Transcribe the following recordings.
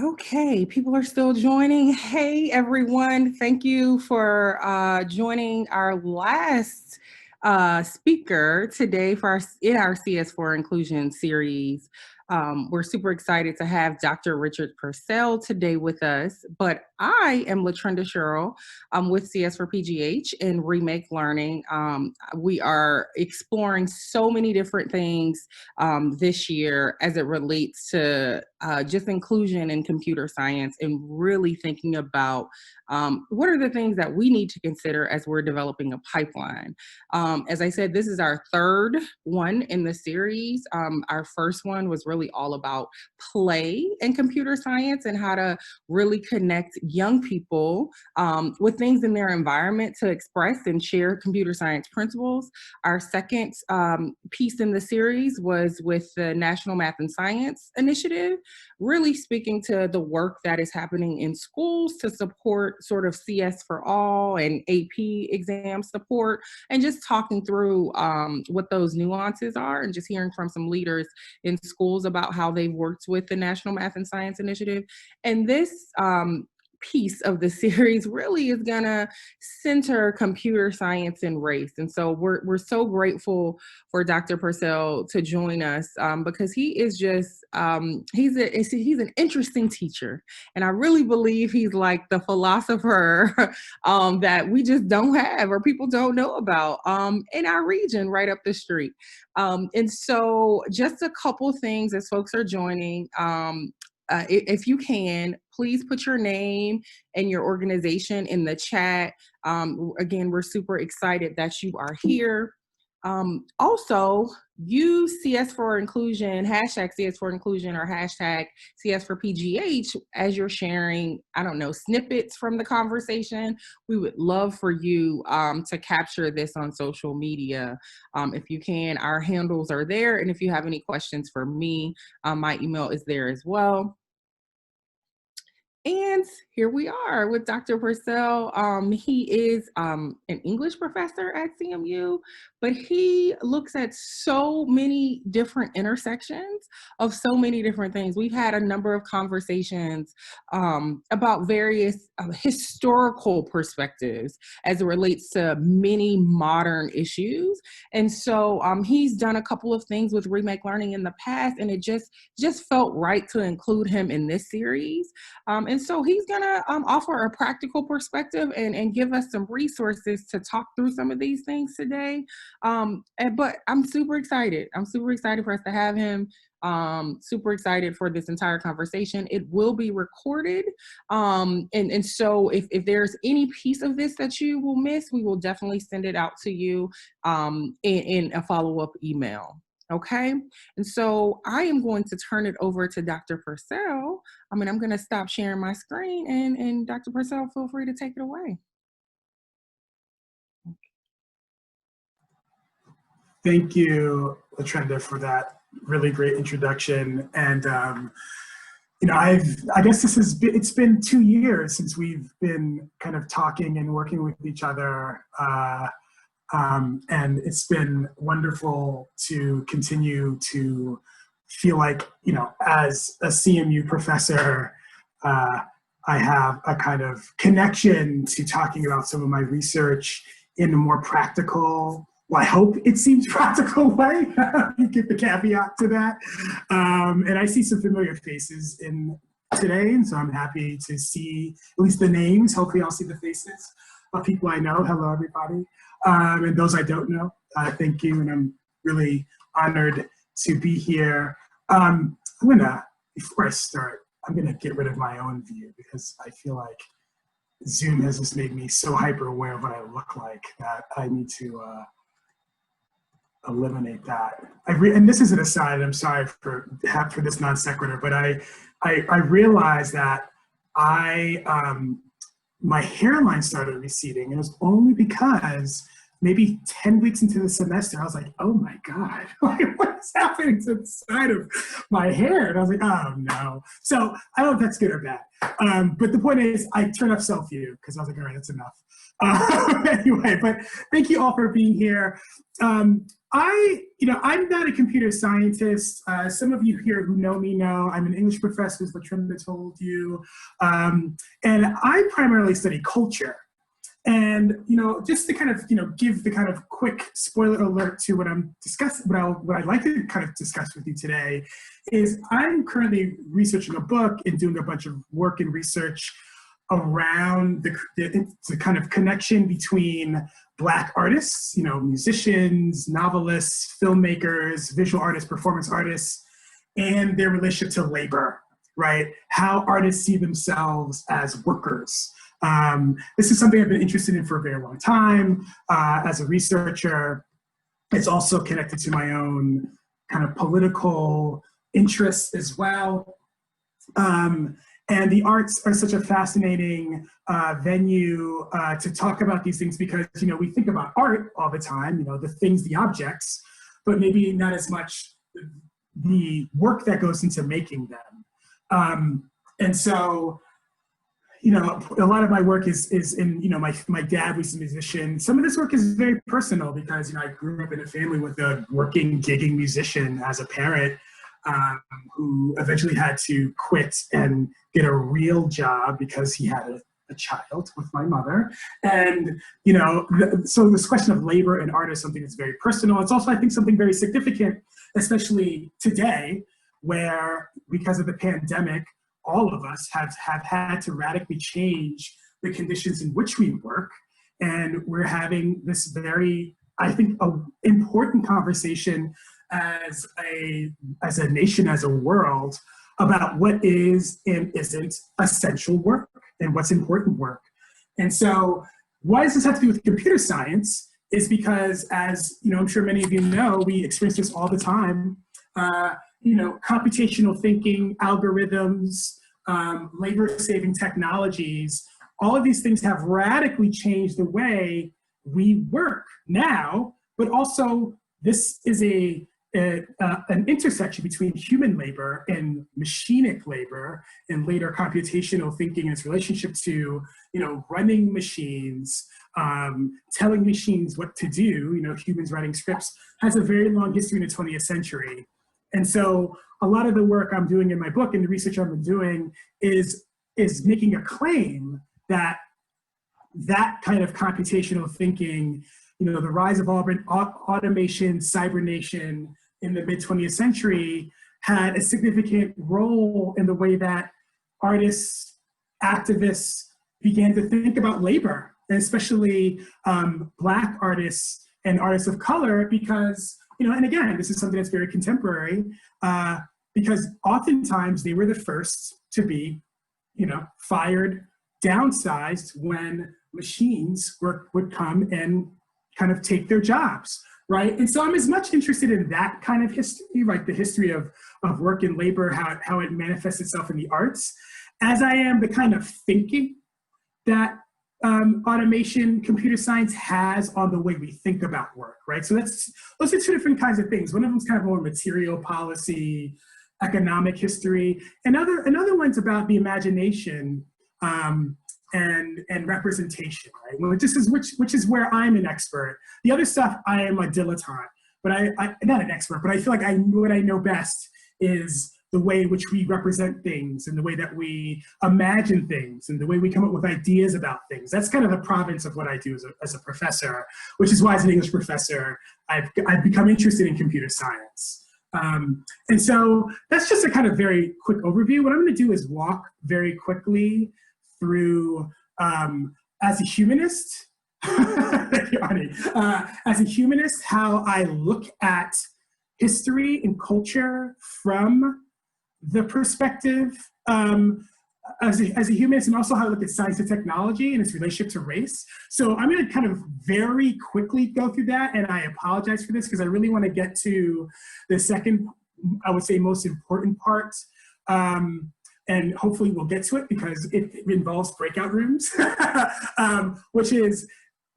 Okay, people are still joining. Hey, everyone. Thank you for joining our last speaker today in our CS4 Inclusion series. We're super excited to have Dr. Richard Purcell today with us, but I am LaTrenda Sherrill. I'm with CS for PGH and Remake Learning. We are exploring so many different things this year as it relates to just inclusion in computer science and really thinking about what are the things that we need to consider as we're developing a pipeline. As I said, this is our third one in the series. Our first one was really all about play in computer science and how to really connect young people with things in their environment to express and share computer science principles. Our second piece in the series was with the National Math and Science Initiative, really speaking to the work that is happening in schools to support sort of CS for all and AP exam support, and just talking through what those nuances are and just hearing from some leaders in schools about how they've worked with the National Math and Science Initiative. And this piece of the series really is gonna center computer science and race. And so we're so grateful for Dr. Purcell to join us because he is just, he's an interesting teacher. And I really believe he's like the philosopher that we just don't have or people don't know about in our region right up the street. And so just a couple things as folks are joining. If you can, please put your name and your organization in the chat. Again, we're super excited that you are here. Also, use CS for Inclusion, hashtag CS for Inclusion or hashtag CS for PGH as you're sharing, I don't know, snippets from the conversation. We would love for you to capture this on social media. If you can, our handles are there. And if you have any questions for me, my email is there as well. And here we are with Dr. Purcell. He is an English professor at CMU, but he looks at so many different intersections of so many different things. We've had a number of conversations about various historical perspectives as it relates to many modern issues. And so he's done a couple of things with Remake Learning in the past, and it just felt right to include him in this series. And so he's gonna offer a practical perspective and give us some resources to talk through some of these things today. But I'm super excited. I'm super excited for us to have him. Super excited for this entire conversation. It will be recorded. And so if there's any piece of this that you will miss, we will definitely send it out to you in a follow-up email. Okay, and so I am going to turn it over to Dr. Purcell. I'm going to stop sharing my screen and Dr. Purcell, feel free to take it away. Thank you, LaTrenda, for that really great introduction. And you know, I guess it's been 2 years since we've been kind of talking and working with each other. And it's been wonderful to continue to feel like, you know, as a CMU professor, I have a kind of connection to talking about some of my research in a more practical, well, I hope it seems practical way. You give the caveat to that. And I see some familiar faces in today, and so I'm happy to see at least the names. Hopefully I'll see the faces of people I know. Hello, everybody. And those I don't know, thank you, and I'm really honored to be here. Before I start, I'm gonna get rid of my own view because I feel like Zoom has just made me so hyper aware of what I look like that I need to eliminate that. And this is an aside, I'm sorry for this non sequitur, but I realized that my hairline started receding, and it was only because maybe 10 weeks into the semester, I was like, oh my God, what's happening to the side of my hair? And I was like, oh no. So I don't know if that's good or bad. But the point is, I turned off self-view because I was like, all right, that's enough. Anyway, but thank you all for being here. I'm not a computer scientist. Some of you here who know me know I'm an English professor, as Latrinda told you. And I primarily study culture. And, just to kind of, give the kind of quick spoiler alert to what I'm discussing, what I'd like to kind of discuss with you today is I'm currently researching a book and doing a bunch of work and research around the kind of connection between Black artists, musicians, novelists, filmmakers, visual artists, performance artists, and their relationship to labor, right? How artists see themselves as workers. This is something I've been interested in for a very long time as a researcher. It's also connected to my own kind of political interests as well. And the arts are such a fascinating venue to talk about these things because, we think about art all the time, the things, the objects, but maybe not as much the work that goes into making them. And so, a lot of my work is in, my dad was a musician. Some of this work is very personal because, I grew up in a family with a working, gigging musician as a parent who eventually had to quit and get a real job because he had a child with my mother. And, so this question of labor and art is something that's very personal. It's also, I think, something very significant, especially today, where because of the pandemic, all of us have had to radically change the conditions in which we work. And we're having this very, I think, important conversation as a nation, as a world, about what is and isn't essential work and what's important work. And so why does this have to do with computer science is because, as I'm sure many of you know, we experience this all the time. Computational thinking, algorithms, labor-saving technologies, all of these things have radically changed the way we work now, but also this is an intersection between human labor and machinic labor and later computational thinking and its relationship to, running machines, telling machines what to do, humans writing scripts, has a very long history in the 20th century. And so a lot of the work I'm doing in my book and the research I've been doing is making a claim that kind of computational thinking, the rise of automation, cybernation in the mid-20th century had a significant role in the way that artists, activists began to think about labor, and especially Black artists and artists of color, because and again, this is something that's very contemporary, because oftentimes they were the first to be, fired, downsized when machines would come and kind of take their jobs, right? And so I'm as much interested in that kind of history, like the history of work and labor, how it manifests itself in the arts, as I am the kind of thinking that automation, computer science has on the way we think about work, right? So those are two different kinds of things. One of them is kind of more material policy, economic history, and another one's about the imagination and representation, right? Which is where I'm an expert. The other stuff I am a dilettante, but I not an expert, but I feel like what I know best is the way in which we represent things and the way that we imagine things and the way we come up with ideas about things. That's kind of the province of what I do as a professor, which is why as an English professor, I've become interested in computer science. And so that's just a kind of very quick overview. What I'm gonna do is walk very quickly through, as a humanist, thank you, Ani. As a humanist, how I look at history and culture from the perspective as a humanist, and also how I look at science and technology and its relationship to race. So I'm going to kind of very quickly go through that, and I apologize for this because I really want to get to the second, I would say, most important part, and hopefully we'll get to it because it involves breakout rooms, which is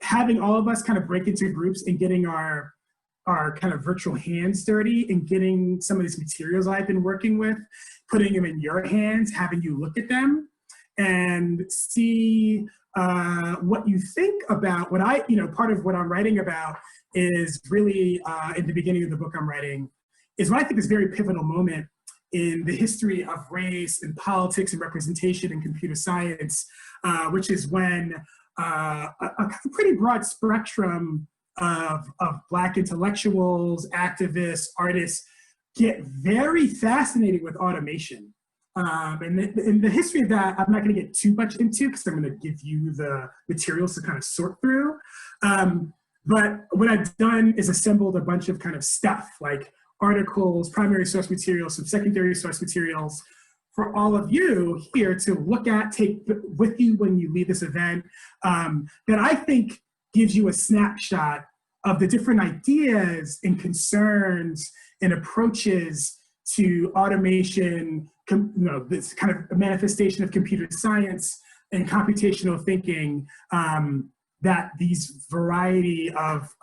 having all of us kind of break into groups and getting our kind of virtual hands dirty and getting some of these materials I've been working with, putting them in your hands, having you look at them, and see what you think about what part of what I'm writing about is really in the beginning of the book I'm writing, is what I think is a very pivotal moment in the history of race and politics and representation in computer science, which is when a pretty broad spectrum of Black intellectuals, activists, artists get very fascinated with automation. And the history of that, I'm not going to get too much into because I'm going to give you the materials to kind of sort through. But what I've done is assembled a bunch of kind of stuff like articles, primary source materials, some secondary source materials for all of you here to look at, take with you when you leave this event, that I think gives you a snapshot of the different ideas and concerns and approaches to automation, this kind of a manifestation of computer science and computational thinking that these variety of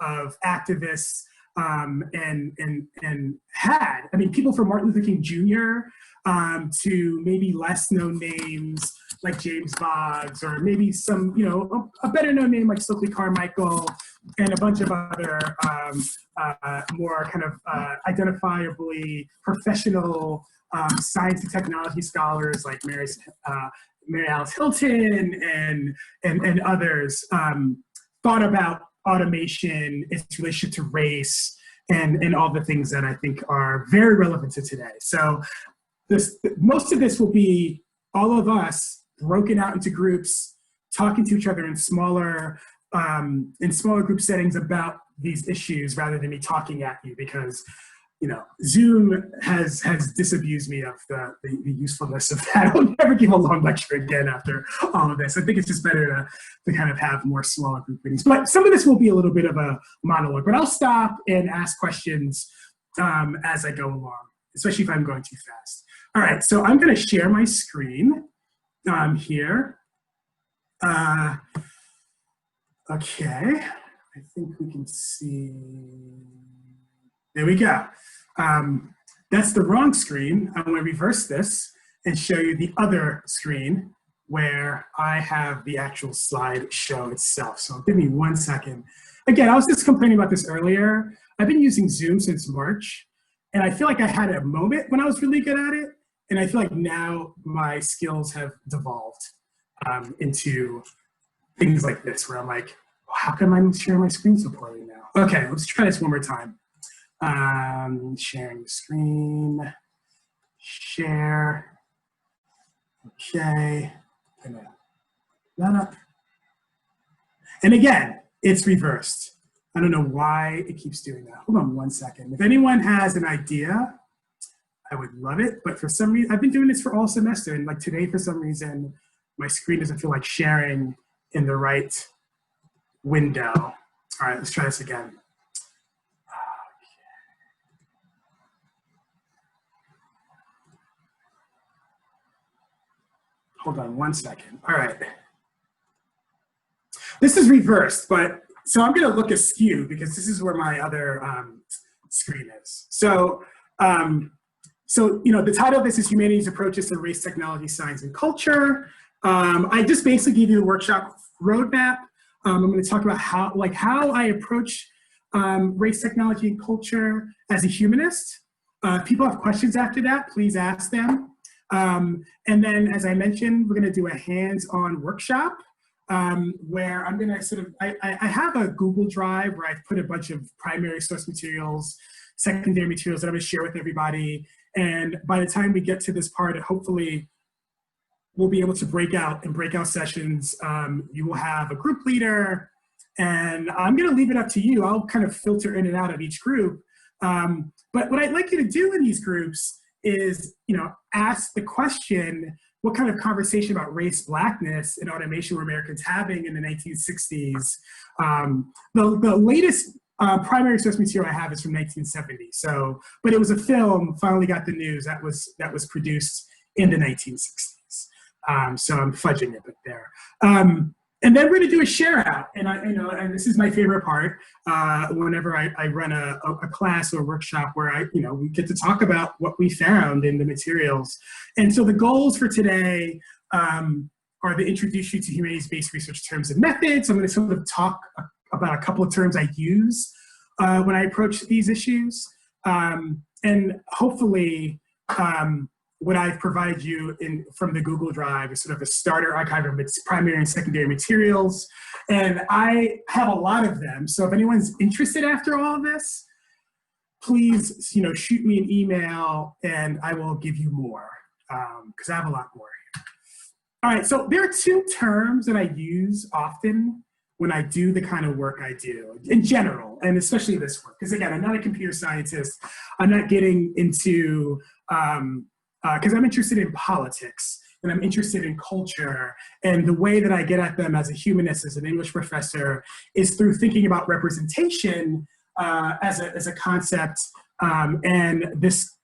activists and had. I mean, people from Martin Luther King Jr. To maybe less known names like James Boggs, or maybe some, a better known name like Stokely Carmichael, and a bunch of other more kind of identifiably professional science and technology scholars like Mary Alice Hilton and others thought about automation, its relationship to race, and all the things that I think are very relevant to today. So most of this will be all of us broken out into groups, talking to each other in smaller group settings about these issues rather than me talking at you, because Zoom has disabused me of the usefulness of that. I'll never give a long lecture again after all of this. I think it's just better to kind of have more smaller group meetings. But some of this will be a little bit of a monologue, but I'll stop and ask questions as I go along, especially if I'm going too fast. All right, so I'm going to share my screen here. Okay, I think we can see. There we go. That's the wrong screen. I'm going to reverse this and show you the other screen where I have the actual slideshow itself. So give me 1 second. Again, I was just complaining about this earlier. I've been using Zoom since March, and I feel like I had a moment when I was really good at it, and I feel like now my skills have devolved into things like this, where I'm like, how come I'm sharing my screen so poorly now? Okay, let's try this one more time. Sharing the screen, share, okay, that up. And again, it's reversed. I don't know why it keeps doing that. Hold on 1 second. If anyone has an idea, I would love it, but for some reason, I've been doing this for all semester, and like today, for some reason, my screen doesn't feel like sharing in the right window. All right, let's try this again. Hold on 1 second. All right. This is reversed, but so I'm going to look askew because this is where my other screen is. So, the title of this is Humanity's Approaches to Race, Technology, Science, and Culture. I just basically gave you the workshop roadmap. I'm going to talk about how I approach race, technology, and culture as a humanist. If people have questions after that, please ask them. And then, as I mentioned, we're going to do a hands-on workshop where I'm going to I have a Google Drive where I've put a bunch of primary source materials, secondary materials that I'm going to share with everybody. And by the time we get to this part, hopefully we'll be able to break out in breakout sessions. You will have a group leader, and I'm going to leave it up to you. I'll kind of filter in and out of each group. But what I'd like you to do in these groups is, ask the question, what kind of conversation about race, Blackness, and automation were Americans having in the 1960s? The latest primary source material I have is from 1970. So, but it was a film, finally got the news, that was produced in the 1960s. So I'm fudging it a bit there. And then we're going to do a share out, and this is my favorite part. Whenever I run a class or a workshop where we get to talk about what we found in the materials. And so the goals for today are to introduce you to humanities-based research terms and methods. I'm going to sort of talk about a couple of terms I use when I approach these issues. And hopefully, what I've provided you from the Google Drive is sort of a starter archive of its primary and secondary materials. And I have a lot of them. So if anyone's interested after all of this, please, shoot me an email and I will give you more, because I have a lot more. All right, so there are two terms that I use often when I do the kind of work I do in general, and especially this work. Because again, I'm not a computer scientist. I'm not getting into, because I'm interested in politics and I'm interested in culture. And the way that I get at them as a humanist, as an English professor, is through thinking about representation as a concept, and this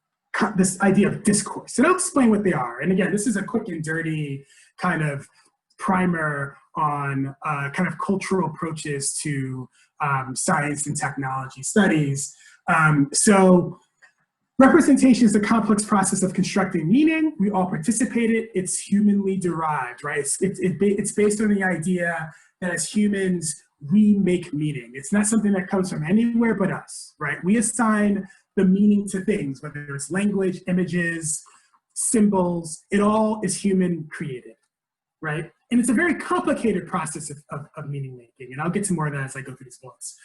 idea of discourse. And I'll explain what they are. And again, this is a quick and dirty kind of primer on kind of cultural approaches to science and technology studies. So representation is a complex process of constructing meaning. We all participate in it. It's humanly derived, right? It's based on the idea that as humans, we make meaning. It's not something that comes from anywhere but us, right? We assign the meaning to things, whether it's language, images, symbols, it all is human created, right? And it's a very complicated process of meaning making. And I'll get to more of that as I go through these books.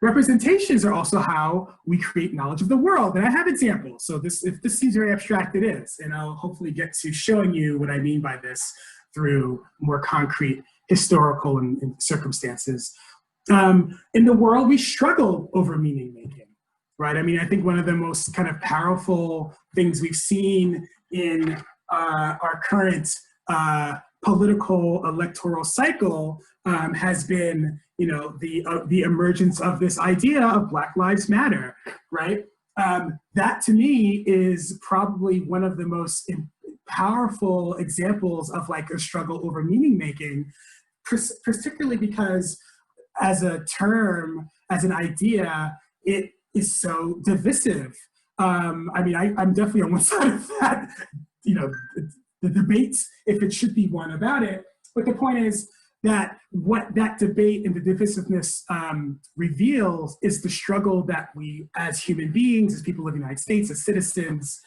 Representations are also how we create knowledge of the world. And I have examples. So if this seems very abstract, it is. And I'll hopefully get to showing you what I mean by this through more concrete historical and circumstances. In the world, we struggle over meaning making, right? I mean, I think one of the most kind of powerful things we've seen in our current political electoral cycle has been, the emergence of this idea of Black Lives Matter, right? That to me is probably one of the most powerful examples of like a struggle over meaning making, particularly because as a term, as an idea, it is so divisive. I mean, I'm definitely on one side of that, the debates, if it should be one about it. But the point is that what that debate and the divisiveness reveals is the struggle that we, as human beings, as people of the United States, as citizens,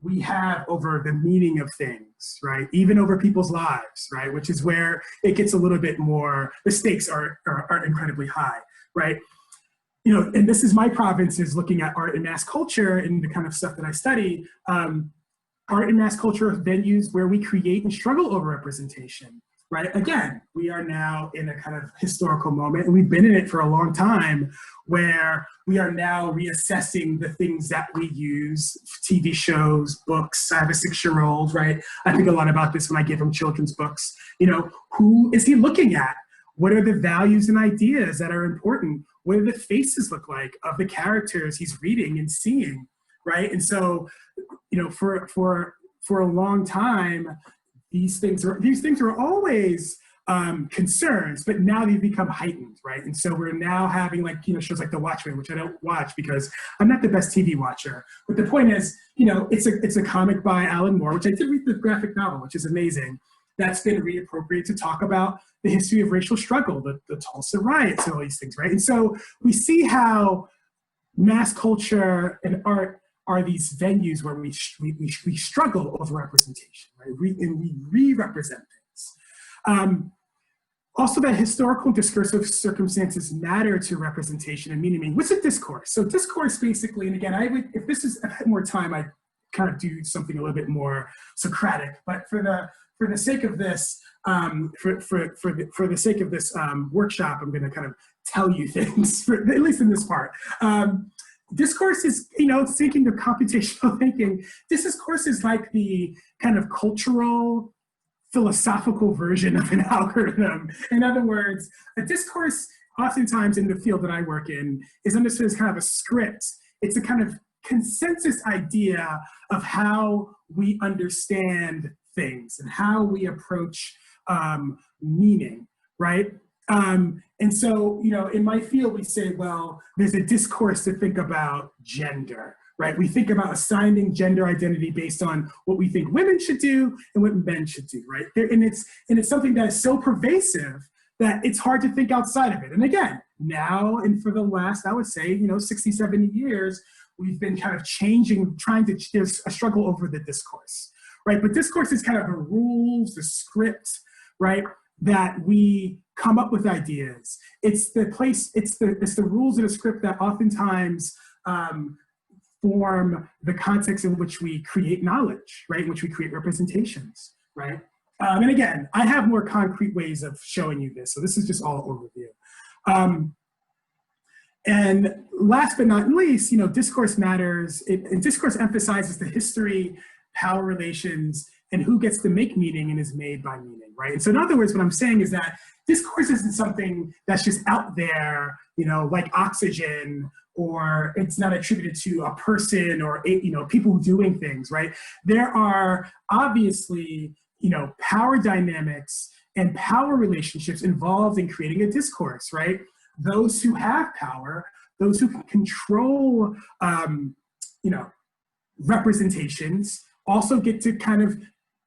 we have over the meaning of things, right? Even over people's lives, right? Which is where it gets a little bit more, the stakes are incredibly high, right? And this is my province, is looking at art and mass culture and the kind of stuff that I study. Art and mass culture are venues where we create and struggle over representation, right? Again, we are now in a kind of historical moment, and we've been in it for a long time, where we are now reassessing the things that we use, TV shows, books. I have a 6-year-old, right? I think a lot about this when I give him children's books. Who is he looking at? What are the values and ideas that are important? What do the faces look like of the characters he's reading and seeing, right? And so, for a long time, these things are always concerns, but now they've become heightened, right? And so we're now having shows like The Watchmen, which I don't watch because I'm not the best TV watcher. But the point is, it's a comic by Alan Moore, which I did read the graphic novel, which is amazing. That's been reappropriated to talk about the history of racial struggle, the Tulsa riots, and all these things, right? And so we see how mass culture and art are these venues where we struggle over representation, right? And we re-represent things. Also, that historical and discursive circumstances matter to representation and meaning. What's a discourse? So discourse basically, and again, if I had more time, I'd kind of do something a little bit more Socratic. But for the sake of this, for the sake of this workshop, I'm going to kind of tell you things, at least in this part. Discourse is, thinking of computational thinking. Discourse is like the kind of cultural, philosophical version of an algorithm. In other words, a discourse, oftentimes in the field that I work in, is understood as kind of a script. It's a kind of consensus idea of how we understand things and how we approach meaning, right? And so, in my field, we say, well, there's a discourse to think about gender, right? We think about assigning gender identity based on what we think women should do and what men should do, right? And it's something that is so pervasive that it's hard to think outside of it. And again, now and for the last, I would say, 60, 70 years, we've been kind of changing, there's a struggle over the discourse, right? But discourse is kind of the rules, the script, right? That we come up with ideas. It's the rules of the script that oftentimes form the context in which we create knowledge, right? In which we create representations, right? And again, I have more concrete ways of showing you this. So this is just all overview. And last but not least, discourse matters. And discourse emphasizes the history, power relations, and who gets to make meaning and is made by meaning, right? And so in other words, what I'm saying is that discourse isn't something that's just out there, like oxygen, or it's not attributed to a person or, people doing things, right? There are obviously, power dynamics and power relationships involved in creating a discourse, right? Those who have power, those who can control, representations, also get to kind of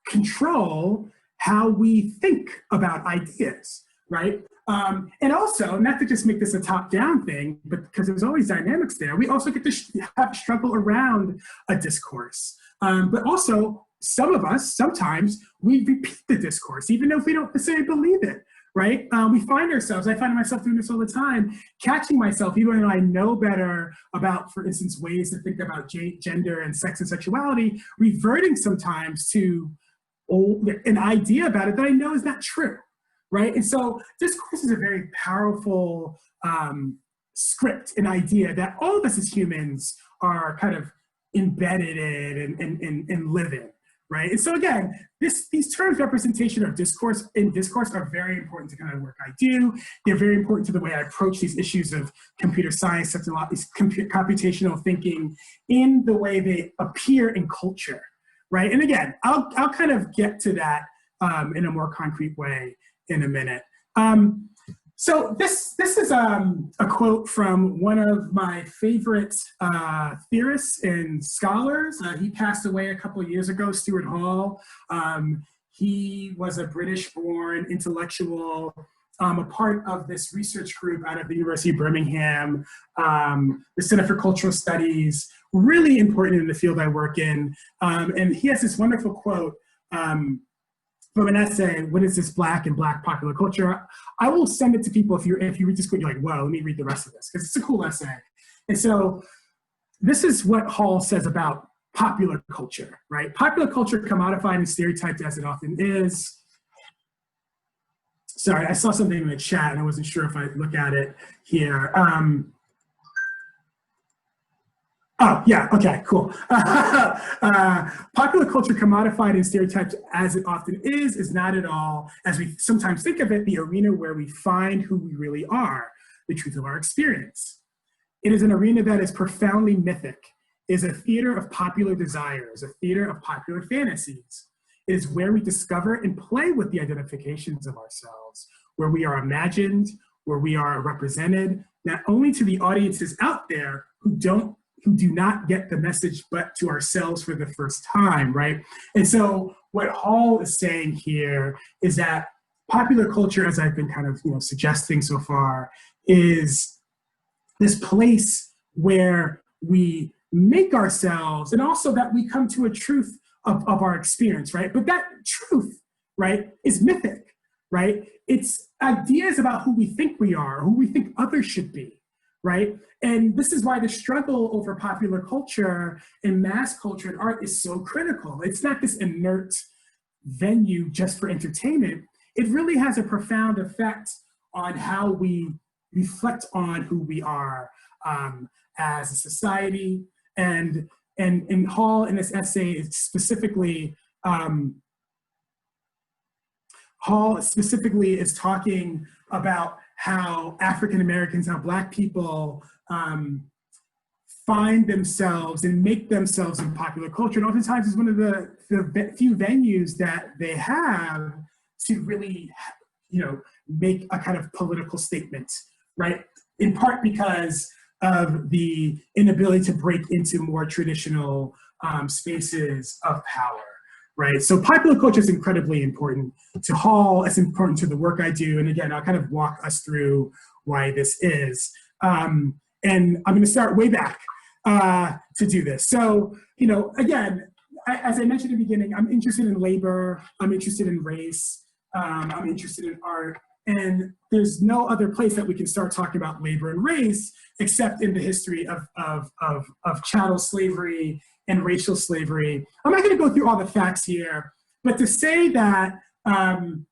control how we think about ideas, right? And also, not to just make this a top-down thing, but because there's always dynamics there, we also get to have struggle around a discourse. But also, some of us, sometimes, we repeat the discourse, even if we don't necessarily believe it, right? We find ourselves, I find myself doing this all the time, catching myself, even though I know better about, for instance, ways to think about gender and sex and sexuality, reverting sometimes to an idea about it that I know is not true, right? And so discourse is a very powerful script, an idea that all of us as humans are kind of embedded in and live in, right? And so again, these terms, representation of discourse and discourse, are very important to kind of work I do. They're very important to the way I approach these issues of computer science, computational thinking, in the way they appear in culture, right? And again, I'll kind of get to that in a more concrete way in a minute. So this is a quote from one of my favorite theorists and scholars. He passed away a couple of years ago, Stuart Hall. He was a British-born intellectual, a part of this research group out of the University of Birmingham, the Center for Cultural Studies, really important in the field I work in. And he has this wonderful quote from an essay, What is this Black and Black popular culture? I will send it to people if you read this quote, you're like, whoa, let me read the rest of this, because it's a cool essay. And so this is what Hall says about popular culture, right? Popular culture, commodified and stereotyped as it often is. Sorry, I saw something in the chat and I wasn't sure if I'd look at it here. Oh, yeah, okay, cool. Popular culture, commodified and stereotyped as it often is not at all, as we sometimes think of it, the arena where we find who we really are, the truth of our experience. It is an arena that is profoundly mythic, is a theater of popular desires, a theater of popular fantasies. It is where we discover and play with the identifications of ourselves, where we are imagined, where we are represented, not only to the audiences out there who do not get the message, but to ourselves for the first time, right? And so what Hall is saying here is that popular culture, as I've been kind of suggesting so far, is this place where we make ourselves, and also that we come to a truth of our experience, right? But that truth, right, is mythic, right? It's ideas about who we think we are, who we think others should be, right? And this is why the struggle over popular culture and mass culture and art is so critical. It's not this inert venue just for entertainment. It really has a profound effect on how we reflect on who we are as a society. And Hall, in this essay, is specifically, Hall specifically is talking about how African Americans, how Black people find themselves and make themselves in popular culture. And oftentimes it's one of the few venues that they have to really, make a kind of political statement, right? In part because of the inability to break into more traditional spaces of power, right? So popular culture is incredibly important to Hall. It's important to the work I do. And again, I'll kind of walk us through why this is. And I'm going to start way back to do this. So, again, as I mentioned in the beginning, I'm interested in labor. I'm interested in race. I'm interested in art. And there's no other place that we can start talking about labor and race except in the history of chattel slavery and racial slavery. I'm not going to go through all the facts here, but to say that, to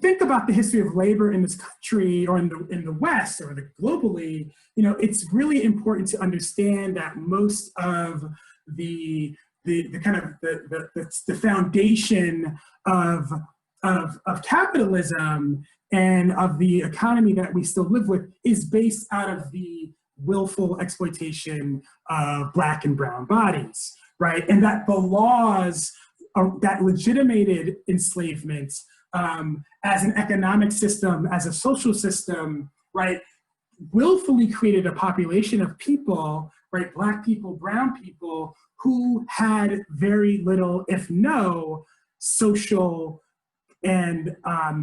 think about the history of labor in this country or in the West or globally, it's really important to understand that most of the kind of the foundation of capitalism and of the economy that we still live with is based out of the willful exploitation of Black and brown bodies, right? And that the laws that legitimated enslavement as an economic system, as a social system, right, willfully created a population of people, right, Black people, brown people, who had very little, if no, social and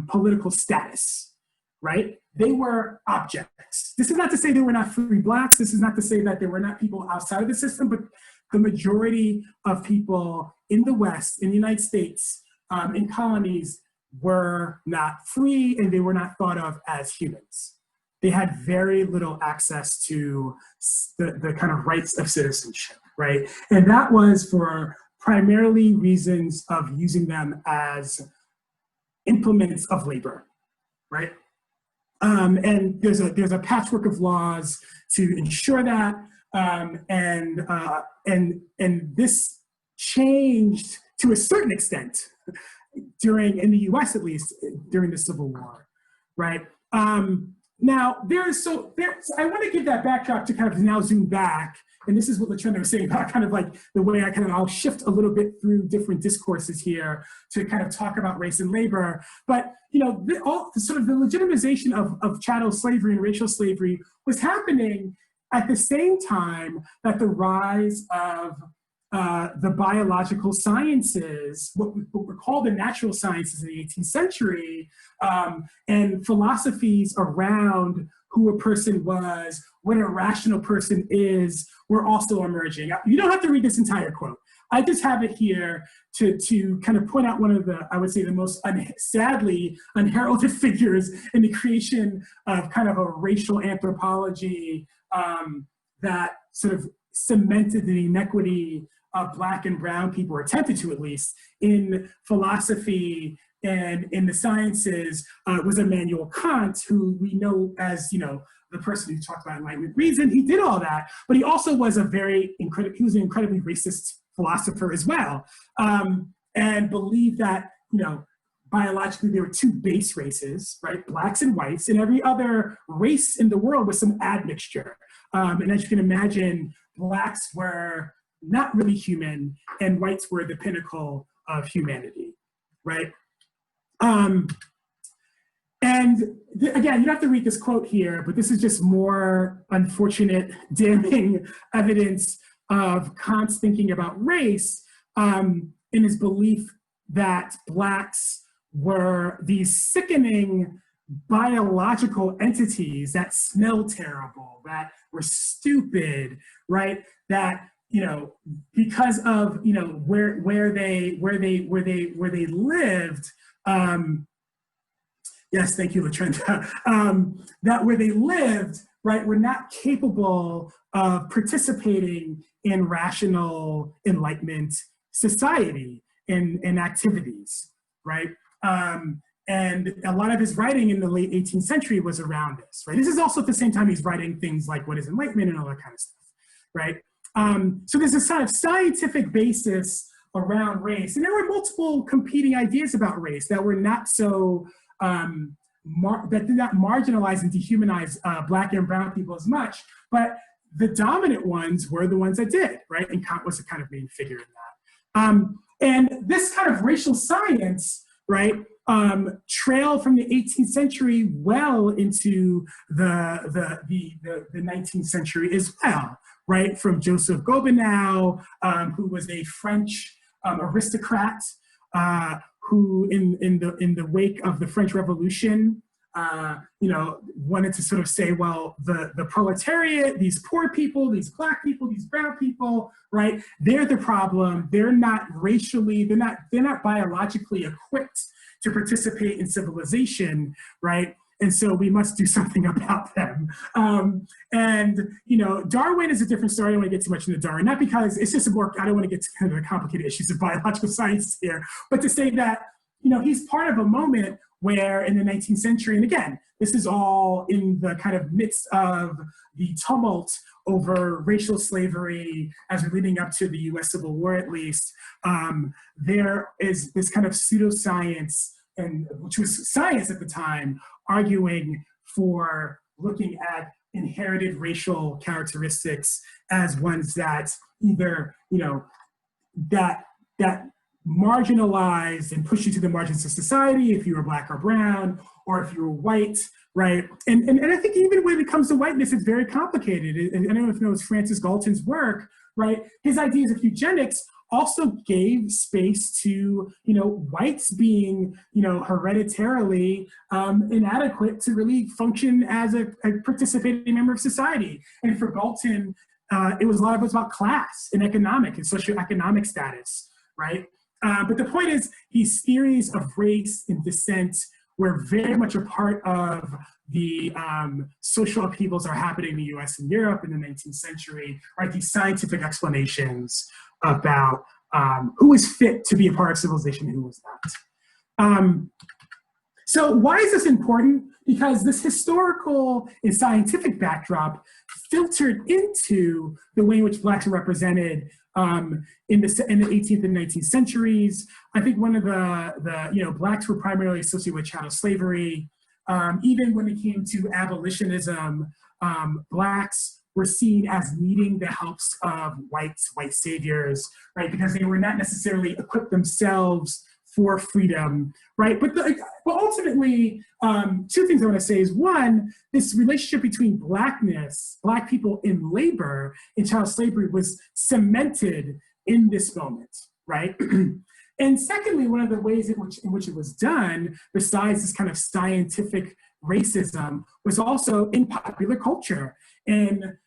political status, right? They were objects. This is not to say there were not free Blacks. This is not to say that there were not people outside of the system, but the majority of people in the West, in the United States, in colonies, were not free and they were not thought of as humans. They had very little access to the kind of rights of citizenship, right? And that was for primarily reasons of using them as implements of labor, right? And there's a patchwork of laws to ensure that, and this changed to a certain extent in the U.S. at least, during the Civil War, right? Now, I want to give that backdrop to kind of now zoom back, and this is what LaTrenda was saying about kind of like the way I'll shift a little bit through different discourses here to kind of talk about race and labor. But, sort of the legitimization of chattel slavery and racial slavery was happening at the same time that the rise of the biological sciences, what were called the natural sciences in the 18th century, and philosophies around who a person was, what a rational person is, were also emerging. You don't have to read this entire quote. I just have it here to kind of point out one of the, I would say, the most sadly unheralded figures in the creation of kind of a racial anthropology that sort of cemented the inequity of Black and brown people, or attempted to at least, in philosophy and in the sciences, was Immanuel Kant, who we know as, the person who talked about Enlightenment reason. He did all that, but he also was he was an incredibly racist philosopher as well, and believed that, biologically there were two base races, right? Blacks and whites, and every other race in the world was some admixture. And as you can imagine, Blacks were not really human, and whites were the pinnacle of humanity, right? Again, you don't have to read this quote here, but this is just more unfortunate, damning evidence of Kant's thinking about race, in his belief that Blacks were these sickening biological entities that smell terrible, that were stupid, right? That, because of where they lived. Yes, thank you, LaTrenda. That where they lived, right, were not capable of participating in rational Enlightenment society and activities, right? And a lot of his writing in the late 18th century was around this, right? This is also at the same time he's writing things like What is Enlightenment and all that kind of stuff, right? So there's a kind of scientific basis around race, and there were multiple competing ideas about race that were not so, that did not marginalize and dehumanize Black and brown people as much, but the dominant ones were the ones that did, right? And Kant was the kind of main figure in that. And this kind of racial science right, trail from the 18th century well into the 19th century as well, right? From Joseph Gobineau, who was a French aristocrat, who in the wake of the French Revolution, wanted to sort of say, well, the proletariat, these poor people, these Black people, these brown people, right? They're the problem. They're not racially, they're not biologically equipped to participate in civilization, right? And so we must do something about them. Darwin is a different story. I don't want to get too much into Darwin, not because it's just I don't want to get to kind of the complicated issues of biological science here, but to say that, he's part of a moment where in the 19th century, and again, this is all in the kind of midst of the tumult over racial slavery as we're leading up to the US Civil War, at least, there is this kind of pseudoscience, which was science at the time, arguing for looking at inherited racial characteristics as ones that either, that marginalized and pushed you to the margins of society if you were Black or brown, or if you were white, right? And I think even when it comes to whiteness, it's very complicated. And I don't know if you know, it's Francis Galton's work, right? His ideas of eugenics also gave space to, whites being, hereditarily inadequate to really function as a participating member of society. And for Galton, it was about class and economic and socioeconomic status, right? But the point is, these theories of race and descent were very much a part of the social upheavals that are happening in the US and Europe in the 19th century, right? These scientific explanations about who was fit to be a part of civilization and who was not. So why is this important? Because this historical and scientific backdrop filtered into the way in which Blacks are represented in the 18th and 19th centuries. I think one of the Blacks were primarily associated with chattel slavery. Even when it came to abolitionism, Blacks were seen as needing the helps of white saviors, right? Because they were not necessarily equipped themselves for freedom, right? But ultimately, two things I want to say is, one, this relationship between Blackness, Black people in labor and child slavery was cemented in this moment, right? And secondly, one of the ways in which it was done, besides this kind of scientific racism, was also in popular culture. And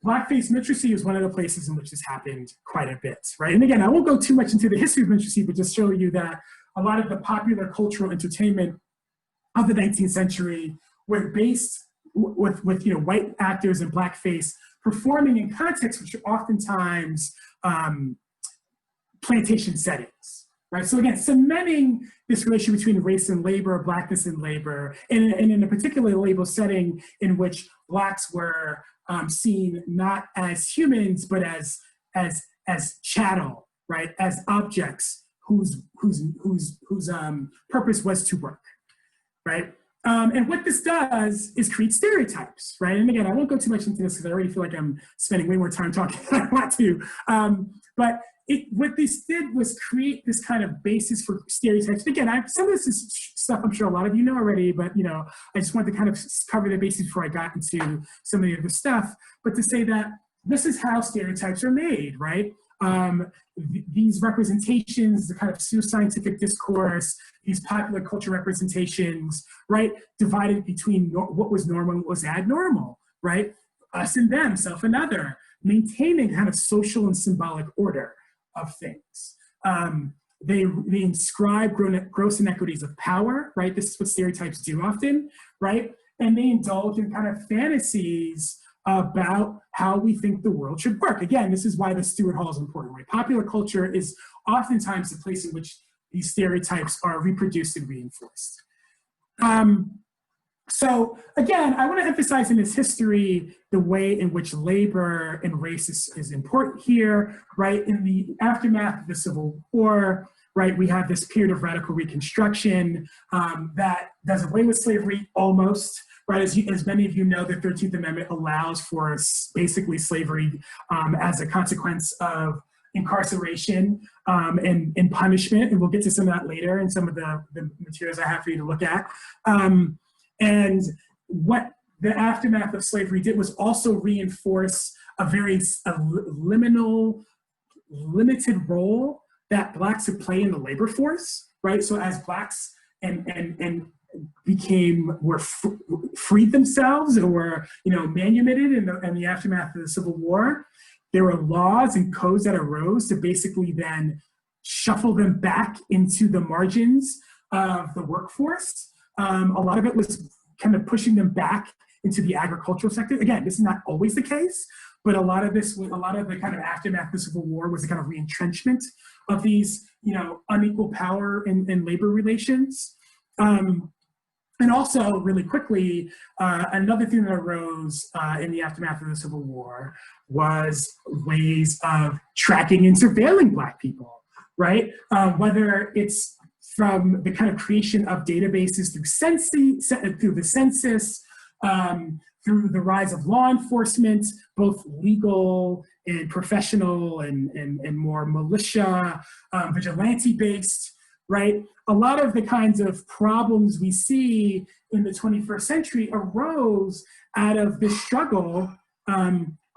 blackface minstrelsy is one of the places in which this happened quite a bit, right? And again, I won't go too much into the history of minstrelsy, but just show you that a lot of the popular cultural entertainment of the 19th century were based with white actors in blackface performing in contexts which are oftentimes plantation settings, right? So again, cementing this relationship between race and labor, Blackness and labor, and in a particular labor setting in which Blacks were seen not as humans, but as chattel, right? As objects whose purpose was to work, right? And what this does is create stereotypes, right? And again, I won't go too much into this because I already feel like I'm spending way more time talking than I want to. But what this did was create this kind of basis for stereotypes. Again, some of this is stuff I'm sure a lot of you know already, but I just wanted to kind of cover the basis before I got into some of the other stuff. But to say that this is how stereotypes are made, right? These representations, the kind of pseudoscientific discourse, these popular culture representations, right? Divided between what was normal and what was abnormal, right? Us and them, self and other, maintaining kind of social and symbolic order of things. They inscribe gross inequities of power, right? This is what stereotypes do often, right? And they indulge in kind of fantasies about how we think the world should work. Again, this is why the Stuart Hall is important, right? Popular culture is oftentimes the place in which these stereotypes are reproduced and reinforced. So again, I want to emphasize in this history the way in which labor and race is important here, right? In the aftermath of the Civil War, right, we have this period of radical reconstruction that does away with slavery almost, right? As many of you know, the 13th Amendment allows for basically slavery as a consequence of incarceration and punishment, and we'll get to some of that later in some of the materials I have for you to look at. And what the aftermath of slavery did was also reinforce a very liminal, limited role that Blacks would play in the labor force, right? So as Blacks and freed themselves or were, manumitted in the aftermath of the Civil War, there were laws and codes that arose to basically then shuffle them back into the margins of the workforce. A lot of it was kind of pushing them back into the agricultural sector. Again, this is not always the case, but a lot of the kind of aftermath of the Civil War was a kind of re-entrenchment of these, unequal power and labor relations. And also, really quickly, another thing that arose in the aftermath of the Civil War was ways of tracking and surveilling Black people, right? Whether it's from the kind of creation of databases through the census, through the rise of law enforcement, both legal and professional and more militia, vigilante-based, right? A lot of the kinds of problems we see in the 21st century arose out of this struggle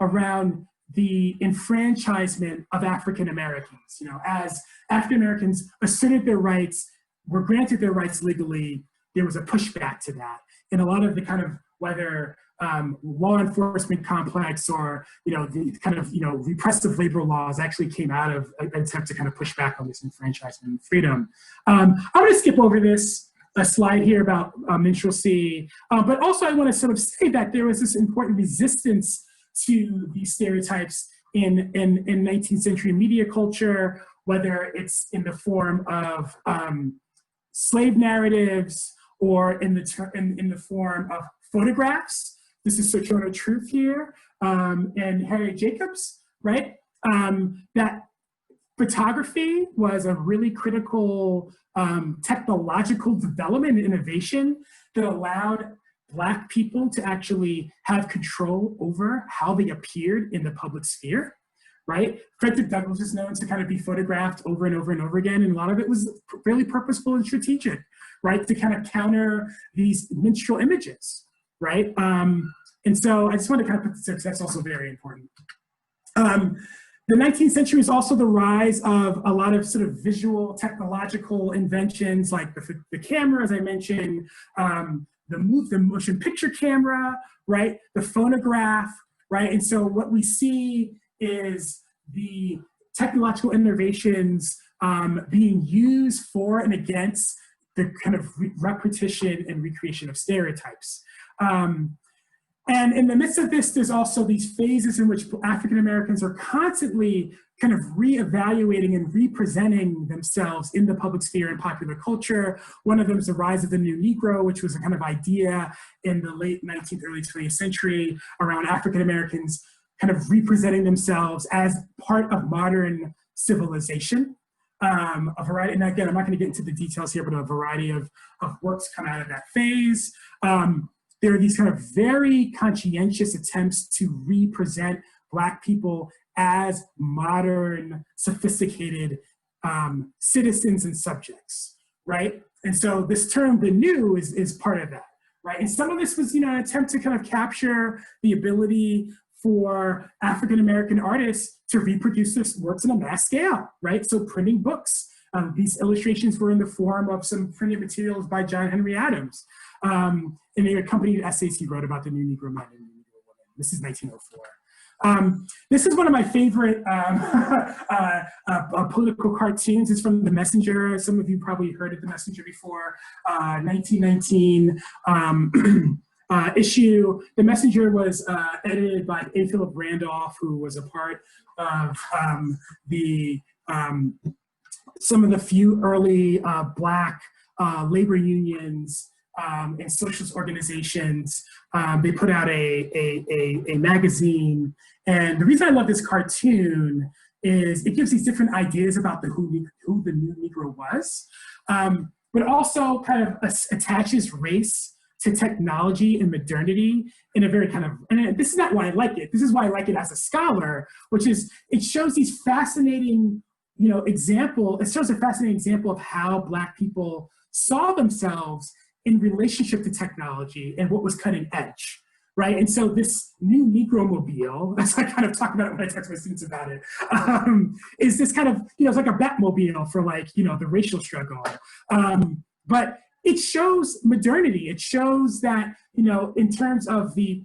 around the enfranchisement of African Americans. As African Americans asserted their rights, were granted their rights legally, there was a pushback to that. And a lot of the kind of, whether law enforcement complex or the kind of repressive labor laws actually came out of an attempt to kind of push back on this enfranchisement and freedom. I'm going to skip over a slide here about minstrelsy, but also I want to sort of say that there was this important resistance to these stereotypes in 19th century media culture, whether it's in the form of slave narratives or in the form of photographs. This is Sojourner Truth here, and Harriet Jacobs, right? That photography was a really critical technological development and innovation that allowed Black people to actually have control over how they appeared in the public sphere, right? Frederick Douglass is known to kind of be photographed over and over and over again, and a lot of it was really purposeful and strategic, right? To kind of counter these minstrel images, right? And so I just want to kind of put this because that's also very important. The 19th century is also the rise of a lot of sort of visual technological inventions like the camera, as I mentioned, the motion picture camera, right? The phonograph, right? And so what we see is the technological innovations being used for and against the kind of repetition and recreation of stereotypes. And in the midst of this, there's also these phases in which African Americans are constantly kind of reevaluating and representing themselves in the public sphere and popular culture. One of them is the rise of the new Negro, which was a kind of idea in the late 19th, early 20th century around African Americans kind of representing themselves as part of modern civilization. A variety, and again, I'm not going to get into the details here, but a variety of works come out of that phase. There are these kind of very conscientious attempts to represent Black people as modern, sophisticated citizens and subjects, right? And so this term, the new, is part of that, right? And some of this was, an attempt to kind of capture the ability for African-American artists to reproduce their works on a mass scale, right? So printing books. These illustrations were in the form of some printed materials by John Henry Adams. And they accompanied essays he wrote about the new Negro men and the Negro women. This is 1904. This is one of my favorite political cartoons. It's from The Messenger. Some of you probably heard of The Messenger before. 1919 issue. The Messenger was edited by A. Philip Randolph, who was a part of some of the few early Black labor unions and socialist organizations. They put out a magazine. And the reason I love this cartoon is it gives these different ideas about who the new Negro was, but also kind of attaches race to technology and modernity in a very kind of, and this is not why I like it. This is why I like it as a scholar, which is it shows these fascinating, it shows a fascinating example of how Black people saw themselves in relationship to technology and what was cutting edge, right? And so this new Negromobile, as I kind of talk about it when I talk to my students about it, is this kind of, it's like a Batmobile for like, the racial struggle. But it shows modernity. It shows that, in terms of the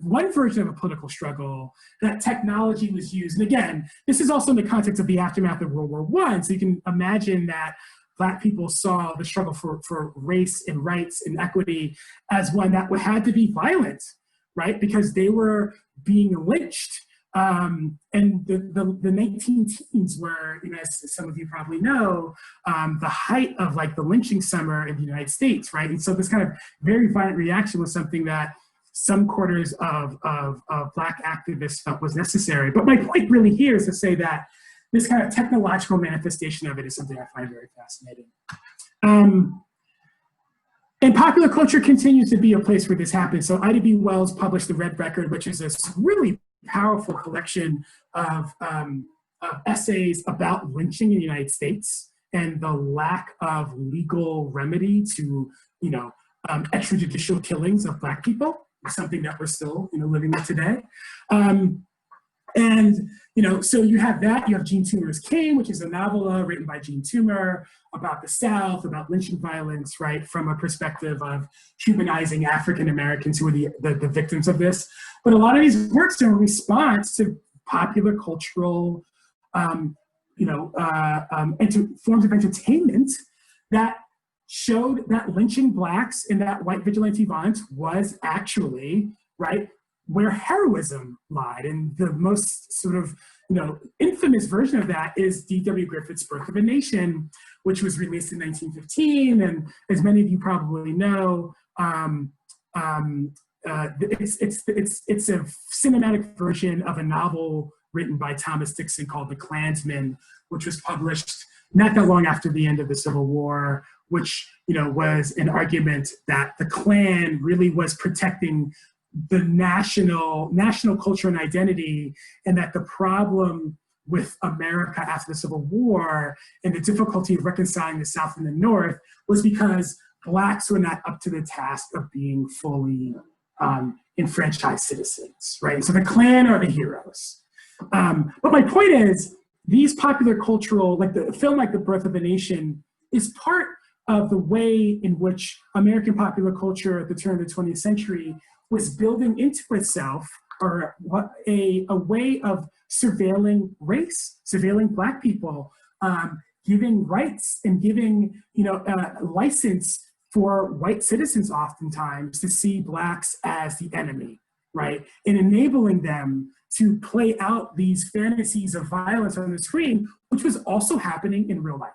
one version of a political struggle, that technology was used. And again, this is also in the context of the aftermath of World War I. So you can imagine that Black people saw the struggle for race and rights and equity as one that had to be violent, right? Because they were being lynched. And the 19 teens were, as some of you probably know, the height of like the lynching summer in the United States, right? And so this kind of very violent reaction was something that some quarters of Black activists felt was necessary. But my point really here is to say that this kind of technological manifestation of it is something I find very fascinating. And popular culture continues to be a place where this happens. So Ida B. Wells published The Red Record, which is a really powerful collection of essays about lynching in the United States and the lack of legal remedy to, extrajudicial killings of Black people, something that we're still, living with today. So you have that, you have Jean Toomer's King, which is a novella written by Jean Toomer about the South, about lynching violence, right, from a perspective of humanizing African Americans who are the victims of this. But a lot of these works are in response to popular cultural, forms of entertainment that showed that lynching Blacks and that white vigilante violence was actually, right, where heroism lied. And the most sort of, infamous version of that is D.W. Griffith's Birth of a Nation, which was released in 1915. And as many of you probably know, it's a cinematic version of a novel written by Thomas Dixon called The Klansman, which was published not that long after the end of the Civil War, which, was an argument that the Klan really was protecting the national culture and identity, and that the problem with America after the Civil War and the difficulty of reconciling the South and the North was because Blacks were not up to the task of being fully enfranchised citizens, right? So the Klan are the heroes. But my point is, these popular cultural, like the film like The Birth of a Nation, is part of the way in which American popular culture at the turn of the 20th century was building into itself, or a way of surveilling race, surveilling Black people, giving rights and giving license for white citizens oftentimes to see Blacks as the enemy, right? And enabling them to play out these fantasies of violence on the screen, which was also happening in real life,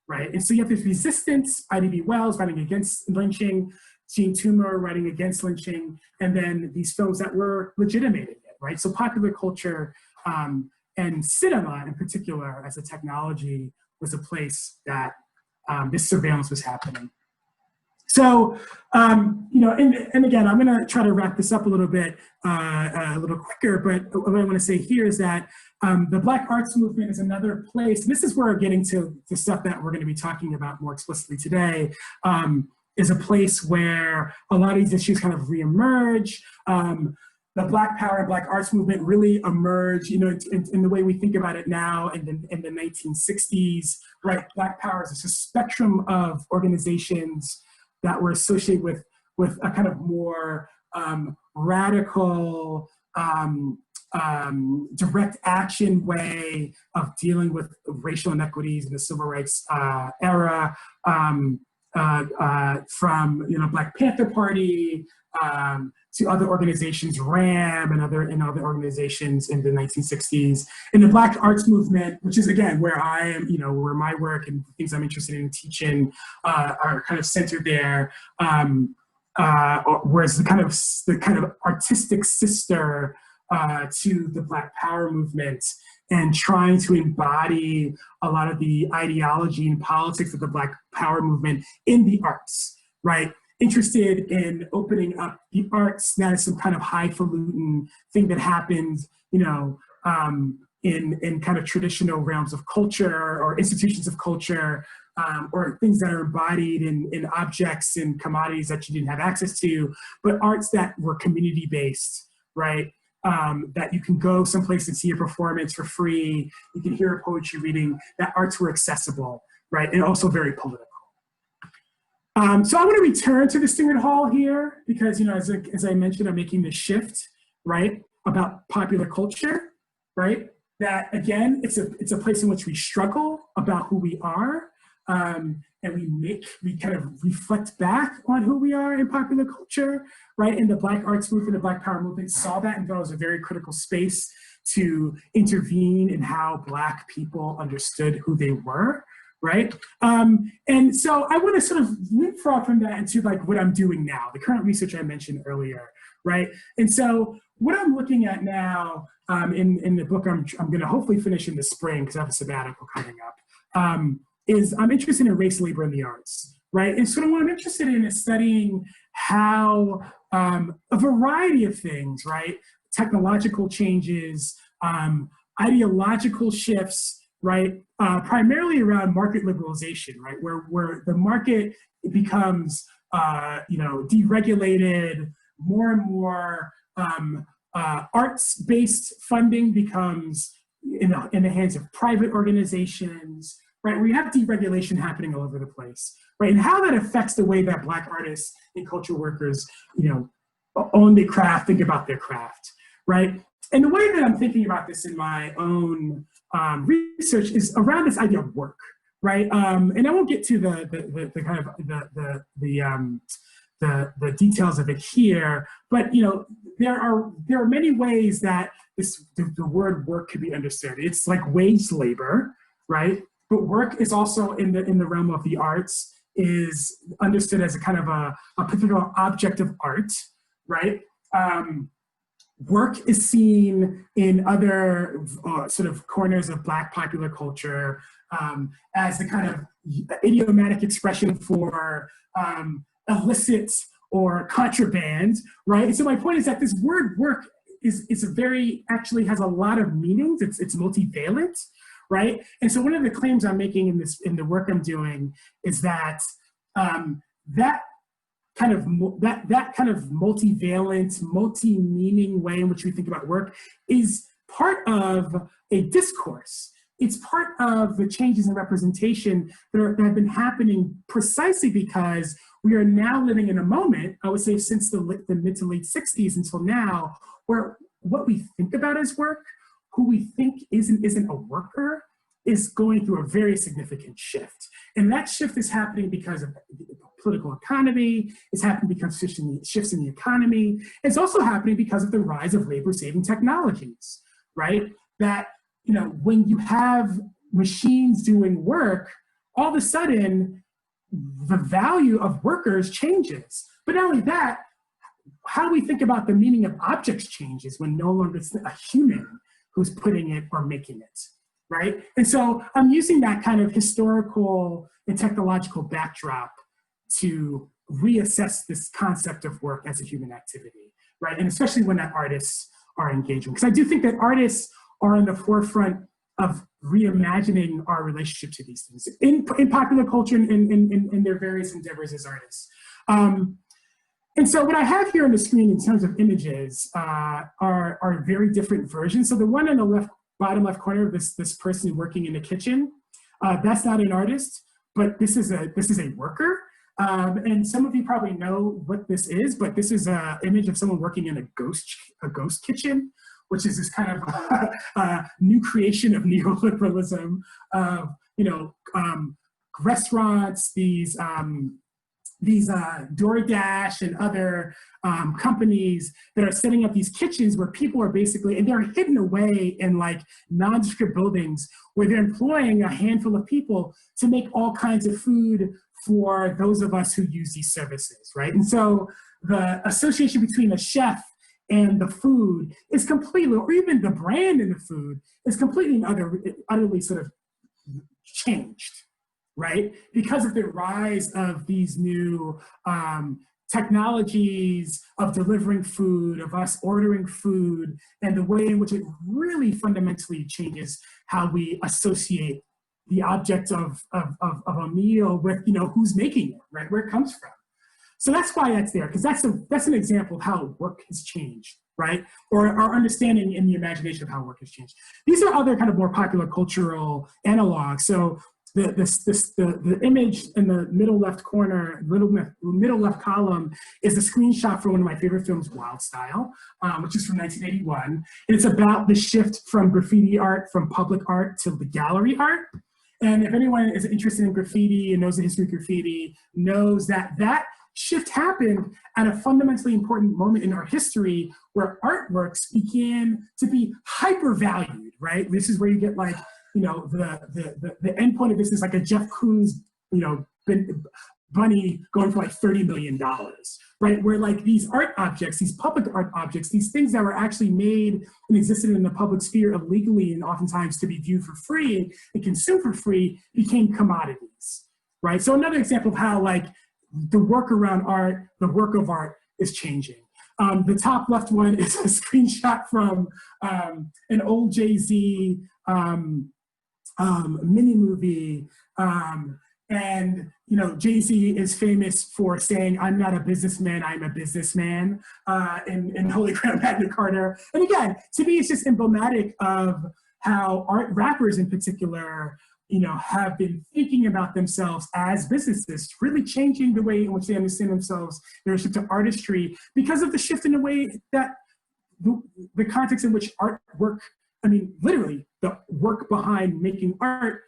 right? And so you have this resistance, Ida B. Wells writing against lynching, Jean Toomer writing against lynching, and then these films that were legitimating it, right? So popular culture and cinema in particular as a technology was a place that this surveillance was happening. So, and again, I'm gonna try to wrap this up a little bit, a little quicker, but what I wanna say here is that the Black arts movement is another place, and this is where we're getting to the stuff that we're gonna be talking about more explicitly today, is a place where a lot of these issues kind of reemerge. The Black Power and Black arts movement really emerged, in the way we think about it now in the 1960s, right? Black Power is a spectrum of organizations that were associated with a kind of more radical, direct action way of dealing with racial inequities in the civil rights era, from Black Panther Party to other organizations, RAM and other organizations in the 1960s. And the Black arts movement, which is again where I am, where my work and things I'm interested in teaching are kind of centered there. Whereas the kind of artistic sister to the Black Power movement, and trying to embody a lot of the ideology and politics of the Black Power movement in the arts, right? interested in opening up the arts, that is some kind of highfalutin thing that happens, in kind of traditional realms of culture or institutions of culture, or things that are embodied in objects and commodities that you didn't have access to, but arts that were community-based, right? That you can go someplace and see a performance for free, you can hear a poetry reading, that arts were accessible, right? And also very political. So I want to return to the Stuart Hall here because, as I mentioned, I'm making this shift, right, about popular culture, right? That again, it's a place in which we struggle about who we are, and we kind of reflect back on who we are in popular culture, right? And the Black arts movement, the Black Power movement saw that and thought it was a very critical space to intervene in how Black people understood who they were, right? And so I want to sort of leapfrog from that into like what I'm doing now, the current research I mentioned earlier, right? And so what I'm looking at now in the book I'm going to hopefully finish in the spring because I have a sabbatical coming up, is I'm interested in race, labor, and the arts, right? And so what I'm interested in is studying how a variety of things, right? Technological changes, ideological shifts, right? Primarily around market liberalization, right? Where the market becomes, deregulated, more and more arts-based funding becomes in the hands of private organizations, right? We have deregulation happening all over the place, right? And how that affects the way that Black artists and cultural workers, own their craft, think about their craft, right? And the way that I'm thinking about this in my own research is around this idea of work, right? And I won't get to the kind of the details of it here, but there are many ways that the word work could be understood. It's like wage labor, right? But work is also in the realm of the arts, is understood as a kind of a particular object of art, right? Work is seen in other sort of corners of Black popular culture as the kind of idiomatic expression for illicit or contraband, right? And so my point is that this word work actually has a lot of meanings. It's multivalent, right? And so one of the claims I'm making in the work I'm doing is that that kind of multivalent, multi-meaning way in which we think about work is part of a discourse. It's part of the changes in representation that have been happening precisely because we are now living in a moment, I would say since the mid to late 60s until now, where what we think about as work, who we think isn't a worker, is going through a very significant shift. And that shift is happening because of the political economy, it's happening because of shifts in the economy, it's also happening because of the rise of labor-saving technologies, right? That, when you have machines doing work, all of a sudden, the value of workers changes. But not only that, how we think about the meaning of objects changes when no longer it's a human who's putting it or making it, right? And so I'm using that kind of historical and technological backdrop to reassess this concept of work as a human activity, right? And especially when that artists are engaging. Because I do think that artists are in the forefront of reimagining our relationship to these things in popular culture and in their various endeavors as artists. And so what I have here on the screen in terms of images are very different versions. So the one in the bottom left corner of this person working in the kitchen, that's not an artist, but this is a worker. And some of you probably know what this is, but this is an image of someone working in a ghost kitchen, which is this kind of new creation of neoliberalism, restaurants, these DoorDash and other companies that are setting up these kitchens where people are basically, and they're hidden away in like nondescript buildings where they're employing a handful of people to make all kinds of food for those of us who use these services, right? And so the association between a chef and the food is completely, or even the brand in the food is completely and utterly sort of changed, right? Because of the rise of these new technologies of delivering food, of us ordering food, and the way in which it really fundamentally changes how we associate the object of a meal with, you know, who's making it, right? Where it comes from. So that's why that's there, because that's an example of how work has changed, right? Or our understanding in the imagination of how work has changed. These are other kind of more popular cultural analogs. So the image in the middle left corner, middle left column, is a screenshot from one of my favorite films, Wild Style, which is from 1981. And it's about the shift from graffiti art, from public art to the gallery art. And if anyone is interested in graffiti and knows the history of graffiti, knows that that shift happened at a fundamentally important moment in our history where artworks began to be hyper valued, right? This is where you get like, you know, the end point of this is like a Jeff Koons, you know, bunny going for like $30 million, right? Where like these art objects, these public art objects, these things that were actually made and existed in the public sphere illegally and oftentimes to be viewed for free and consumed for free became commodities, right? So another example of how like the work around art, the work of art is changing. The top left one is a screenshot from an old Jay-Z mini movie. And, you know, Jay-Z is famous for saying, "I'm not a businessman, I'm a businessman," in Holy Grail Magna Carta. And again, to me, it's just emblematic of how rappers in particular, you know, have been thinking about themselves as businesses, really changing the way in which they understand themselves, their relationship to artistry, because of the shift in the way that the context in which artwork, I mean, literally, the work behind making art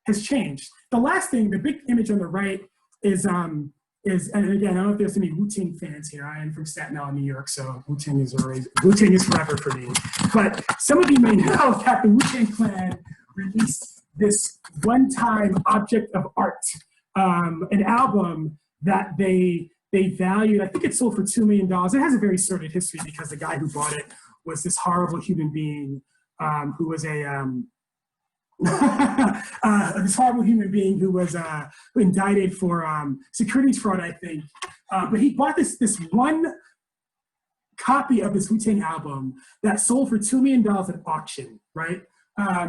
has changed. The last thing, the big image on the right is, and again, I don't know if there's any Wu-Tang fans here. I am from Staten Island, New York, so Wu-Tang is forever for me. But some of you may know that the Wu-Tang Clan released this one-time object of art, an album that they valued. I think it sold for $2 million. It has a very sordid history because the guy who bought it was this horrible human being who was this horrible human being who was indicted for securities fraud, I think. But he bought this one copy of this Wu-Tang album that sold for $2 million at auction, right?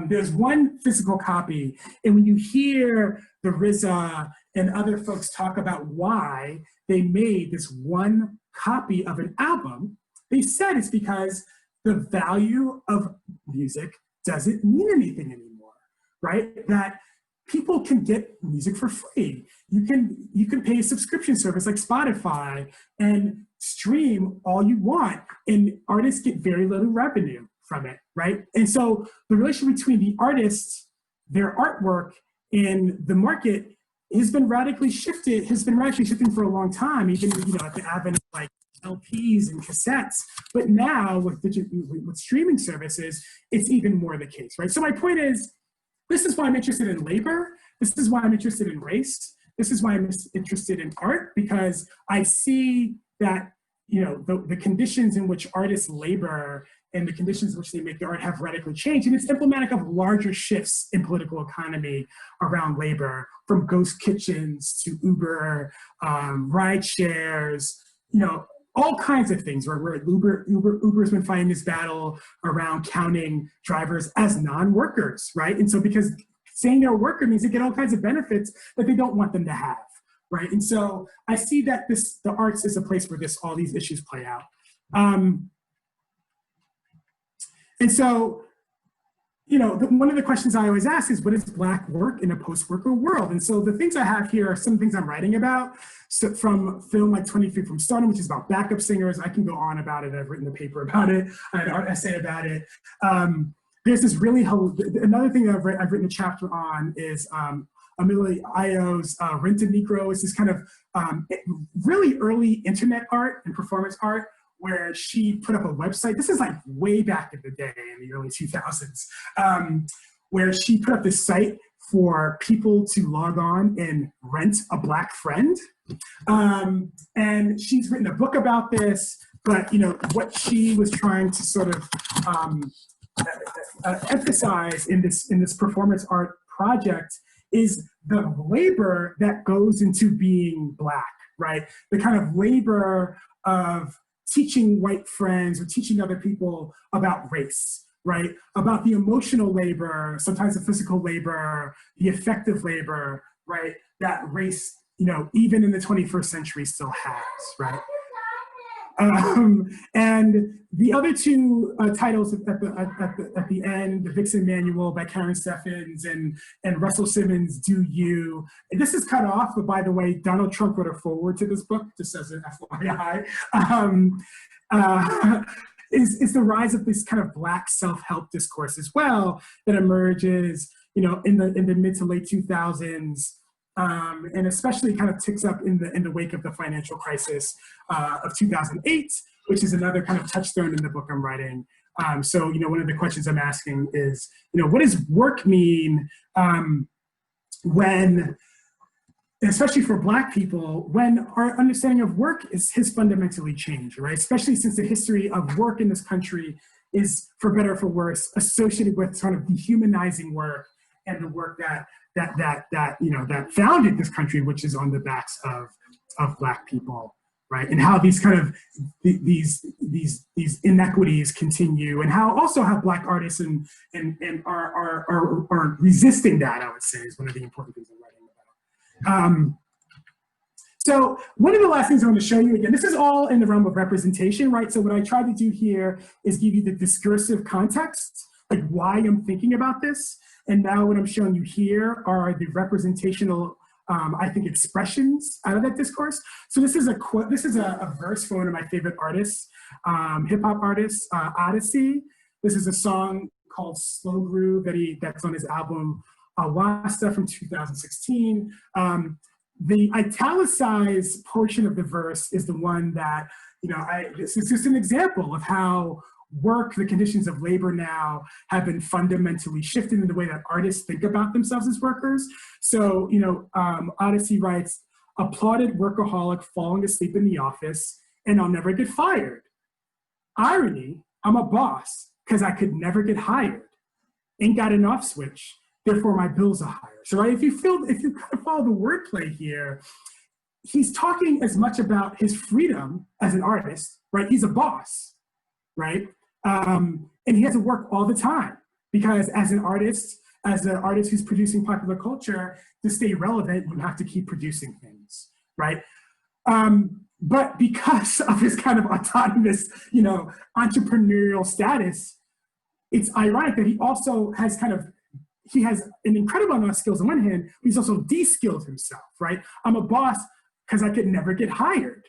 There's one physical copy, and when you hear the RZA and other folks talk about why they made this one copy of an album, they said it's because the value of music doesn't mean anything anymore, right? That people can get music for free. You can pay a subscription service like Spotify and stream all you want, and artists get very little revenue from it, right? And so the relationship between the artists, their artwork, and the market has been radically shifting for a long time, even, you know, at the advent of like LPs and cassettes. But now with streaming services, it's even more the case, right? So my point is, this is why I'm interested in labor. This is why I'm interested in race. This is why I'm interested in art, because I see that, you know, the conditions in which artists labor and the conditions in which they make their art have radically changed. And it's emblematic of larger shifts in political economy around labor, from ghost kitchens to Uber, ride shares, you know, all kinds of things where Uber's been fighting this battle around counting drivers as non-workers, right? And so because saying they're a worker means they get all kinds of benefits that they don't want them to have, right? And so I see that the arts is a place where all these issues play out. And so, you know, one of the questions I always ask is, what is Black work in a post-worker world? And so the things I have here are some things I'm writing about. So from film like 23 from Stardom, which is about backup singers. I can go on about it. I've written a paper about it. I had an art essay about it. There's this another thing that I've written a chapter on is Amelia Io's Rent a Negro. Is this kind of really early internet art and performance art, where she put up a website. This is like way back in the day, in the early 2000s, where she put up this site for people to log on and rent a Black friend. And she's written a book about this, but you know, what she was trying to sort of emphasize in this performance art project is the labor that goes into being Black, right? The kind of labor of teaching white friends or teaching other people about race, right? About the emotional labor, sometimes the physical labor, the affective labor, right? That race, even in the 21st century still has, right? And the other two titles at the end, the Vixen Manual by Karen Steffens and Russell Simmons' Do You. And this is cut off, but by the way, Donald Trump wrote a foreword to this book, just as an FYI. Is the rise of this kind of Black self-help discourse as well that emerges, in the mid to late 2000s. And especially kind of ticks up in the wake of the financial crisis of 2008, which is another kind of touchstone in the book I'm writing. So, one of the questions I'm asking is, what does work mean when, especially for Black people, when our understanding of work has fundamentally changed, right? Especially since the history of work in this country is, for better or for worse, associated with sort of dehumanizing work and the work that founded this country, which is on the backs of Black people, right? And how these kind of these inequities continue, and how Black artists and are resisting that, I would say, is one of the important things I'm writing about. So one of the last things I want to show you, again, this is all in the realm of representation, right? So what I tried to do here is give you the discursive context, like why I'm thinking about this. And now what I'm showing you here are the representational, I think, expressions out of that discourse. So this is a verse from one of my favorite artists, hip hop artists, Odyssey. This is a song called Slow Groove that's on his album Wasta from 2016. The italicized portion of the verse is the one that, this is just an example of how work, the conditions of labor now have been fundamentally shifted in the way that artists think about themselves as workers. So, Odyssey writes, applauded workaholic falling asleep in the office, and I'll never get fired. Irony, I'm a boss because I could never get hired. Ain't got an off switch, therefore my bills are higher. So right, if you kind of follow the wordplay here, he's talking as much about his freedom as an artist, right? He's a boss, right? And he has to work all the time because as an artist who's producing popular culture, to stay relevant, you have to keep producing things, right? But because of his kind of autonomous, entrepreneurial status, it's ironic that he also has he has an incredible amount of skills on one hand, but he's also de-skilled himself, right? I'm a boss because I could never get hired,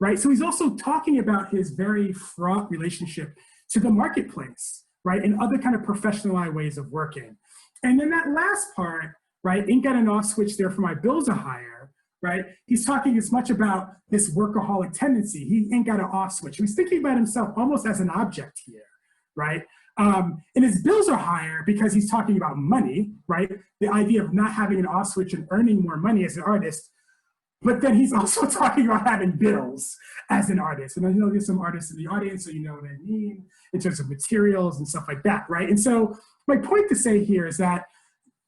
right? So he's also talking about his very fraught relationship to the marketplace, right? And other kind of professionalized ways of working. And then that last part, right? Ain't got an off switch there for my bills are higher, right? He's talking as much about this workaholic tendency. He ain't got an off switch. He's thinking about himself almost as an object here, right? And his bills are higher because he's talking about money, right? The idea of not having an off switch and earning more money as an artist. But then he's also talking about having bills as an artist. And I know there's some artists in the audience, so you know what I mean in terms of materials and stuff like that, right? And so my point to say here is that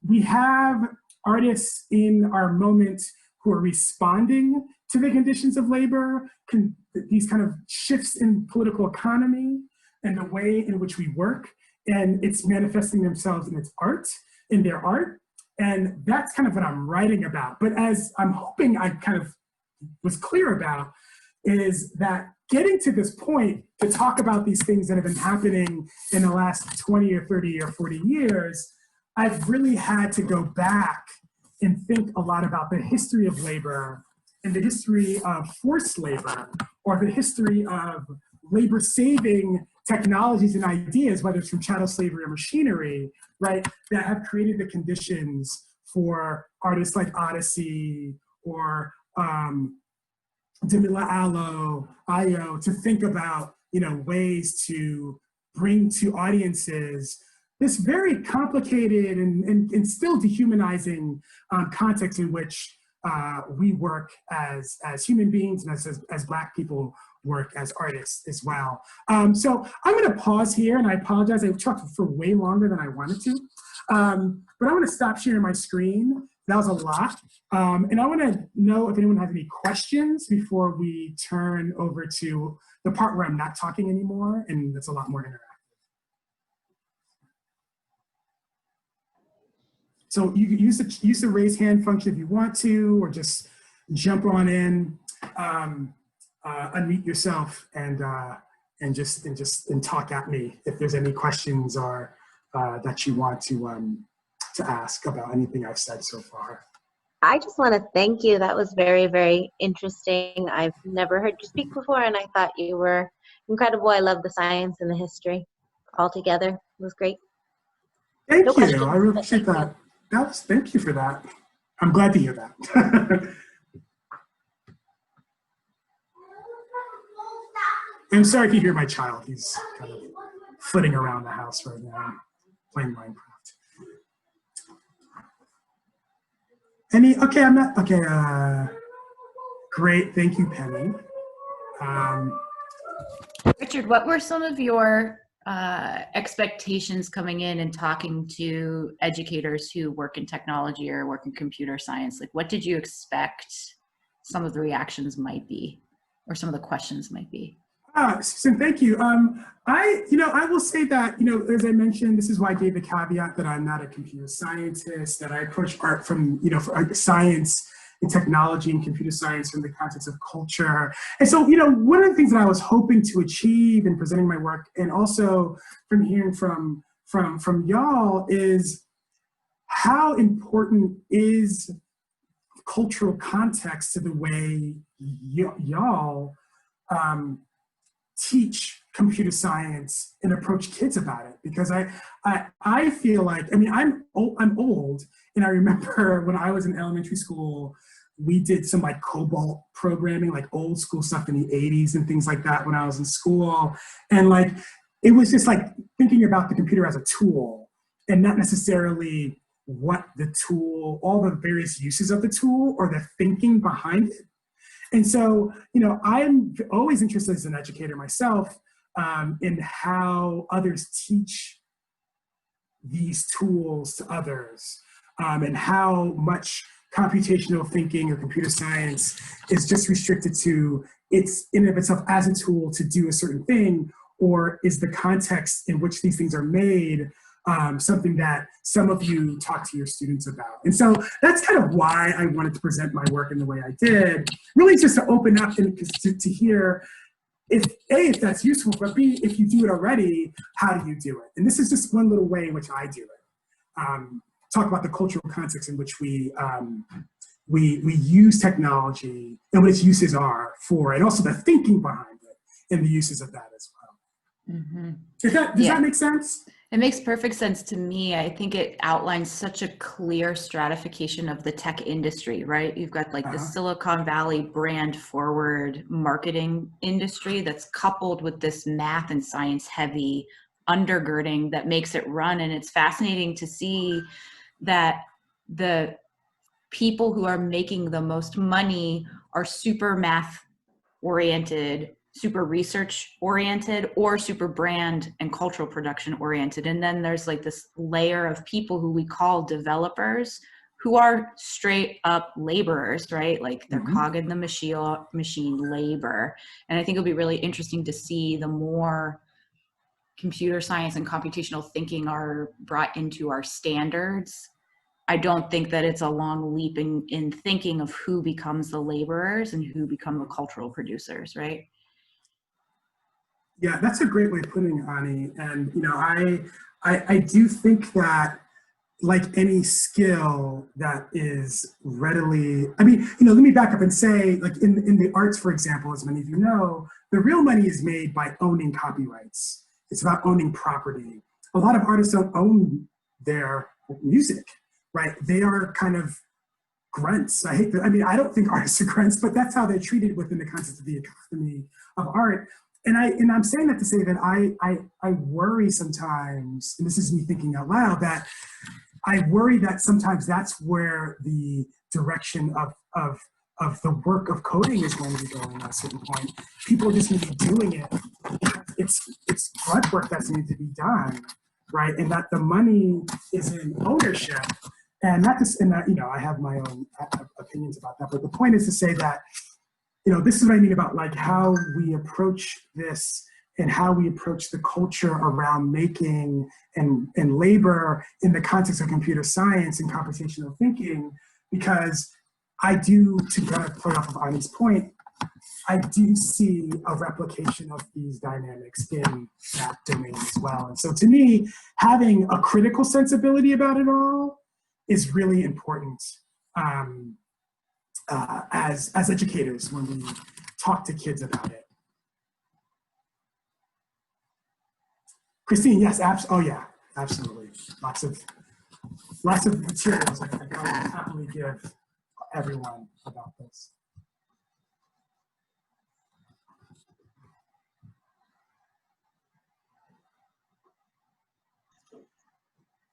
we have artists in our moment who are responding to the conditions of labor, these kind of shifts in political economy and the way in which we work, and it's manifesting themselves in its art, in their art. And that's kind of what I'm writing about. But as I'm hoping I kind of was clear about, is that getting to this point to talk about these things that have been happening in the last 20 or 30 or 40 years, I've really had to go back and think a lot about the history of labor and the history of forced labor, or the history of labor-saving technologies and ideas, whether it's from chattel slavery or machinery, right, that have created the conditions for artists like Odyssey or Demila Io to think about, ways to bring to audiences this very complicated and still dehumanizing context in which we work as human beings and as Black people work as artists as well. So I'm going to pause here, and I apologize. I talked for way longer than I wanted to, but I want to stop sharing my screen. That was a lot. And I want to know if anyone has any questions before we turn over to the part where I'm not talking anymore, and it's a lot more interactive. So you can use the raise hand function if you want to, or just jump on in, unmute yourself, and talk at me if there's any questions or that you want to ask about anything I've said so far. I just want to thank you. That was very, very interesting. I've never heard you speak before, and I thought you were incredible. I love the science and the history all together. It was great. Thank you. I really appreciate that. Thank you for that. I'm glad to hear that. I'm sorry if you hear my child. He's kind of flitting around the house right now, playing Minecraft. Great, thank you, Penny. Richard, what were some of your expectations coming in and talking to educators who work in technology or work in computer science? Like, what did you expect some of the reactions might be, or some of the questions might be? Susan, thank you. I will say that, as I mentioned, this is why I gave the caveat that I'm not a computer scientist, that I approach art from, science and technology and computer science from the context of culture. And so, one of the things that I was hoping to achieve in presenting my work, and also from hearing from y'all, is how important is cultural context to the way y'all teach computer science and approach kids about it. Because I feel like, I'm old, and I remember when I was in elementary school, we did some like COBOL programming, like old school stuff in the 80s and things like that when I was in school. And like, it was just like thinking about the computer as a tool, and not necessarily what the tool, all the various uses of the tool or the thinking behind it. And so, I'm always interested as an educator myself in how others teach these tools to others, and how much computational thinking or computer science is just restricted to it's in and of itself as a tool to do a certain thing, or is the context in which these things are made something that some of you talk to your students about. And so that's kind of why I wanted to present my work in the way I did, really just to open up and to hear if that's useful, but B, if you do it already, how do you do it? And this is just one little way in which I do it. Talk about the cultural context in which we use technology and what its uses are for, and also the thinking behind it and the uses of that as well. Mm-hmm. Does that make sense? It makes perfect sense to me. I think it outlines such a clear stratification of the tech industry, right? You've got like the Silicon Valley brand forward marketing industry that's coupled with this math and science heavy undergirding that makes it run. And it's fascinating to see that the people who are making the most money are super math oriented, super research oriented, or super brand and cultural production oriented. And then there's like this layer of people who we call developers, who are straight up laborers, right? Like they're cog in the machine labor. And I think it'll be really interesting to see the more computer science and computational thinking are brought into our standards. I don't think that it's a long leap in thinking of who becomes the laborers and who become the cultural producers, right? Yeah, that's a great way of putting it, Ani. And I do think that, like any skill that is readily, let me back up and say, like in the arts, for example, as many of you know, the real money is made by owning copyrights. It's about owning property. A lot of artists don't own their music, right? They are kind of grunts. I don't think artists are grunts, but that's how they're treated within the context of the economy of art. And I'm saying that to say that I worry sometimes, and this is me thinking out loud, that I worry that sometimes that's where the direction of the work of coding is going to be going at a certain point. People just need to be doing it. It's grunt work that's needed to be done, right? And that the money is in ownership. And not just, and that, you know, I have my own opinions about that, but the point is to say that, you know, this is what I mean about like how we approach this and how we approach the culture around making and labor in the context of computer science and computational thinking, because I do, to kind of play off of Ani's point, I do see a replication of these dynamics in that domain as well. And so to me, having a critical sensibility about it all is really important as educators when we talk to kids about it. Christine, yes, oh yeah, absolutely. Lots of materials I think I would happily give everyone about this.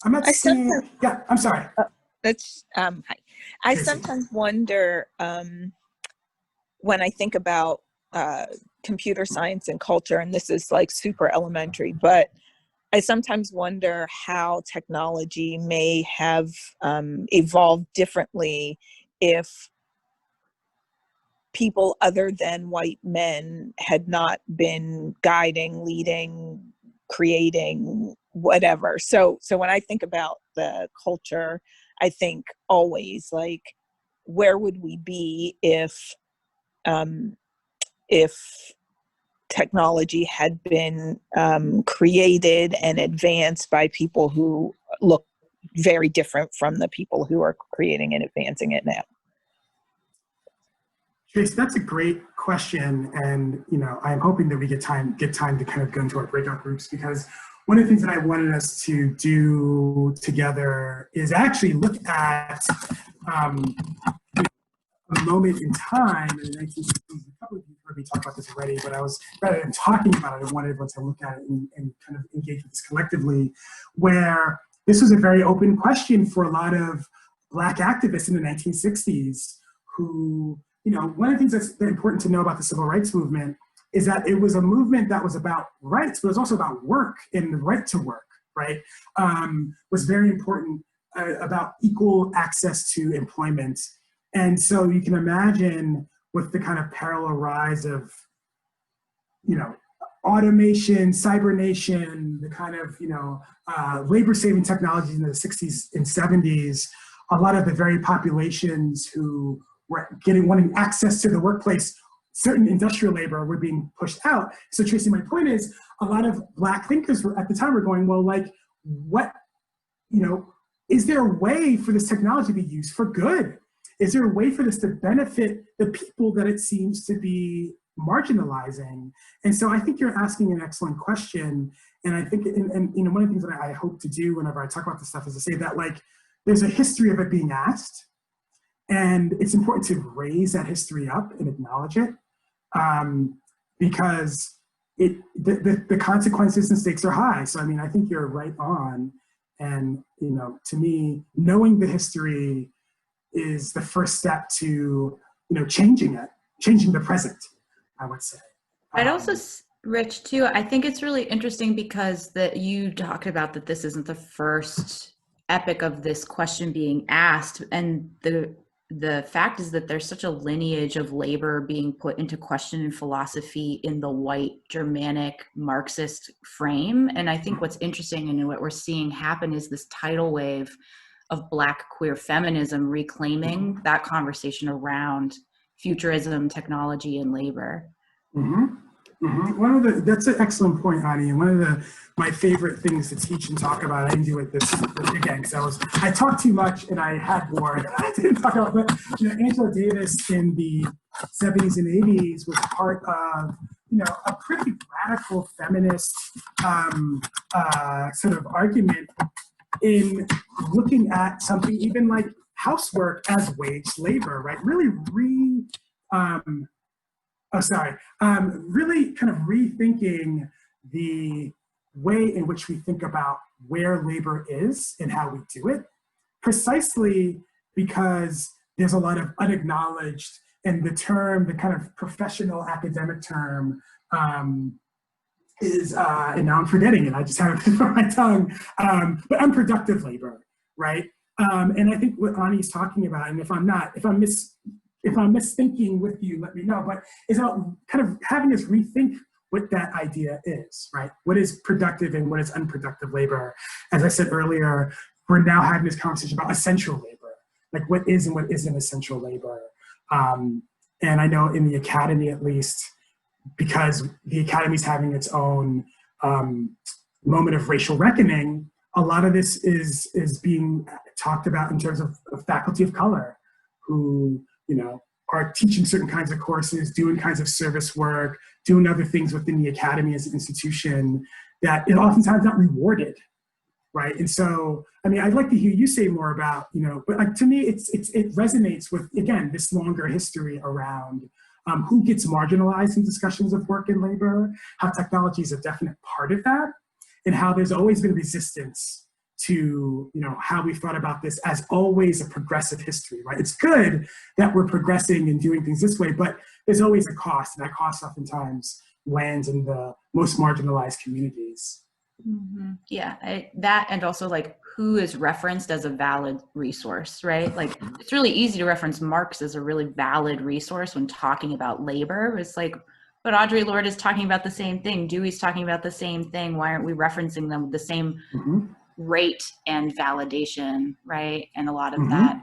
I'm not seeing, yeah, I'm sorry. Hi. I sometimes wonder when I think about computer science and culture, and this is like super elementary, but I sometimes wonder how technology may have evolved differently if people other than white men had not been guiding, leading, creating, whatever. So when I think about the culture, I think always like, where would we be if technology had been created and advanced by people who look very different from the people who are creating and advancing it now? Trace, that's a great question, and you know, I'm hoping that we get time to kind of go into our breakout groups, because one of the things that I wanted us to do together is actually look at a moment in time in the 1960s. A couple of you heard me talk about this already, but I was, rather than talking about it, I wanted everyone to look at it and kind of engage with this collectively, where this was a very open question for a lot of Black activists in the 1960s who, you know, one of the things that's important to know about the civil rights movement is that it was a movement that was about rights, but it was also about work and the right to work, right? Was very important about equal access to employment. And so you can imagine with the kind of parallel rise of, you know, automation, cybernation, the kind of, you know, labor-saving technologies in the 60s and 70s, a lot of the very populations who were wanting access to the workplace, certain industrial labor were being pushed out. So Tracy, my point is, a lot of Black thinkers at the time were going, well, like, what, you know, is there a way for this technology to be used for good? Is there a way for this to benefit the people that it seems to be marginalizing? And so I think you're asking an excellent question. And I think, and you know, one of the things that I hope to do whenever I talk about this stuff is to say that, like, there's a history of it being asked, and it's important to raise that history up and acknowledge it, because the consequences and stakes are high. So I mean, I think you're right on. And you know, to me, knowing the history is the first step to, you know, changing the present, I would say. I'd also, Rich, too, I think it's really interesting because that you talked about that this isn't the first epic of this question being asked, and the fact is that there's such a lineage of labor being put into question in philosophy in the white Germanic Marxist frame. And I think what's interesting and what we're seeing happen is this tidal wave of Black queer feminism reclaiming that conversation around futurism, technology, and labor. Mm-hmm. Mm-hmm. That's an excellent point, Ani. And one of my favorite things to teach and talk about, I didn't do it this again because I talked too much and I had more. I didn't talk about, but you know, Angela Davis in the 70s and 80s was part of, you know, a pretty radical feminist sort of argument in looking at something even like housework as wage labor, right? Really really kind of rethinking the way in which we think about where labor is and how we do it, precisely because there's a lot of unacknowledged, and the term, the kind of professional academic term, is, and now I'm forgetting it, I just have it on my tongue, but unproductive labor, right? And I think what Ani's talking about, and if I'm misthinking with you, let me know, but it's about kind of having us rethink what that idea is, right? What is productive and what is unproductive labor? As I said earlier, we're now having this conversation about essential labor, like what is and what isn't essential labor. And I know in the academy, at least, because the academy is having its own moment of racial reckoning, a lot of this is being talked about in terms of faculty of color who, you know, are teaching certain kinds of courses, doing kinds of service work, doing other things within the academy as an institution that is oftentimes not rewarded, right? And so, I mean, I'd like to hear you say more about, you know, but like to me, it resonates with, again, this longer history around who gets marginalized in discussions of work and labor, how technology is a definite part of that, and how there's always been resistance to, you know, how we thought about this as always a progressive history, right? It's good that we're progressing and doing things this way, but there's always a cost, and that cost oftentimes lands in the most marginalized communities. Mm-hmm. Yeah, that, and also like who is referenced as a valid resource, right? Like it's really easy to reference Marx as a really valid resource when talking about labor. It's like, but Audre Lorde is talking about the same thing. Dewey's talking about the same thing. Why aren't we referencing them with the same rate and validation, right? And a lot of that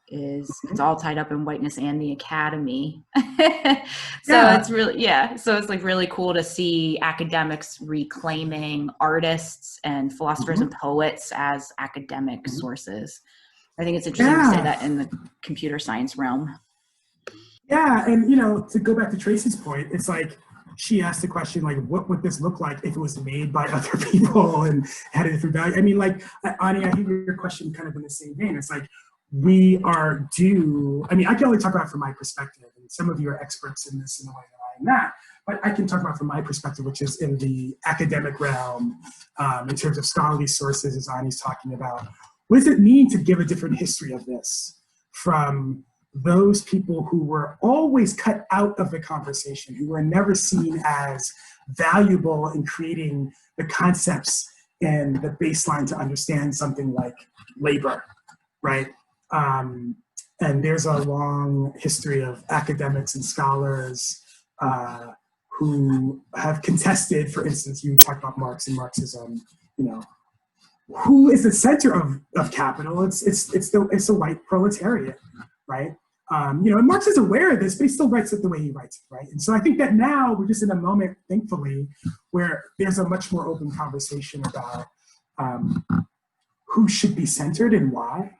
is, it's all tied up in whiteness and the academy. It's really, so it's like really cool to see academics reclaiming artists and philosophers and poets as academic sources. I think it's interesting to say that in the computer science realm. Yeah, and you know, to go back to Tracy's point, it's like she asked the question, like, what would this look like if it was made by other people and had a different value? I mean, like, Ani, I hear your question kind of in the same vein. It's like, we are due, I mean, I can only talk about from my perspective, and some of you are experts in this in a way that I am not, but I can talk about from my perspective, which is in the academic realm, in terms of scholarly sources, as Ani's talking about. What does it mean to give a different history of this from those people who were always cut out of the conversation, who were never seen as valuable in creating the concepts and the baseline to understand something like labor, right? And there's a long history of academics and scholars who have contested, for instance, you talked about Marx and Marxism, you know, who is the center of capital? It's the white proletariat, right? You know, and Marx is aware of this, but he still writes it the way he writes it, right? And so I think that now we're just in a moment, thankfully, where there's a much more open conversation about who should be centered and why,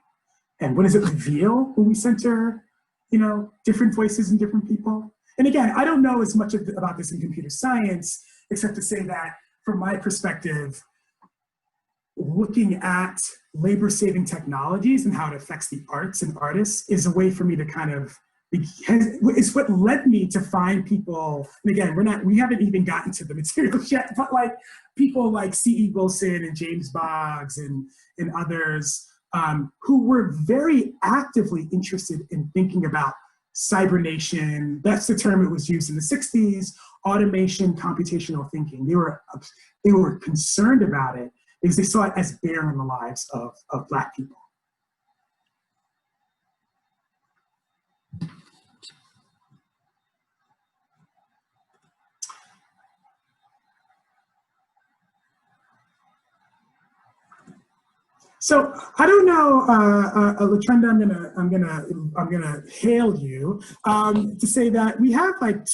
and what does it reveal when we center, you know, different voices and different people. And again, I don't know as much about this in computer science, except to say that from my perspective, looking at labor-saving technologies and how it affects the arts and artists is a way for me to kind of, it's what led me to find people, and again, we haven't even gotten to the materials yet, but like people like C.E. Wilson and James Boggs and others who were very actively interested in thinking about cybernation. That's the term it was used in the 60s, automation, computational thinking. They were concerned about it because they saw it as bare in the lives of Black people. So I don't know, Latrenda, I'm gonna hail you to say that we have like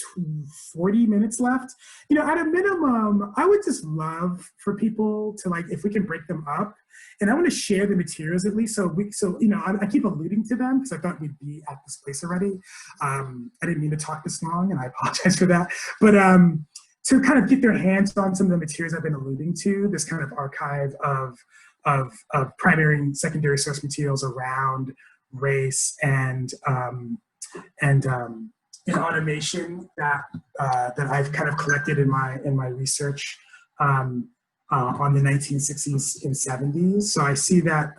40 minutes left. You know, at a minimum, I would just love for people to, like, if we can break them up, and I want to share the materials at least. So you know, I keep alluding to them because I thought we'd be at this place already. I didn't mean to talk this long, and I apologize for that. But to kind of get their hands on some of the materials I've been alluding to, this kind of archive of primary and secondary source materials around race and automation that I've kind of collected in my research on the 1960s and 70s. So I see that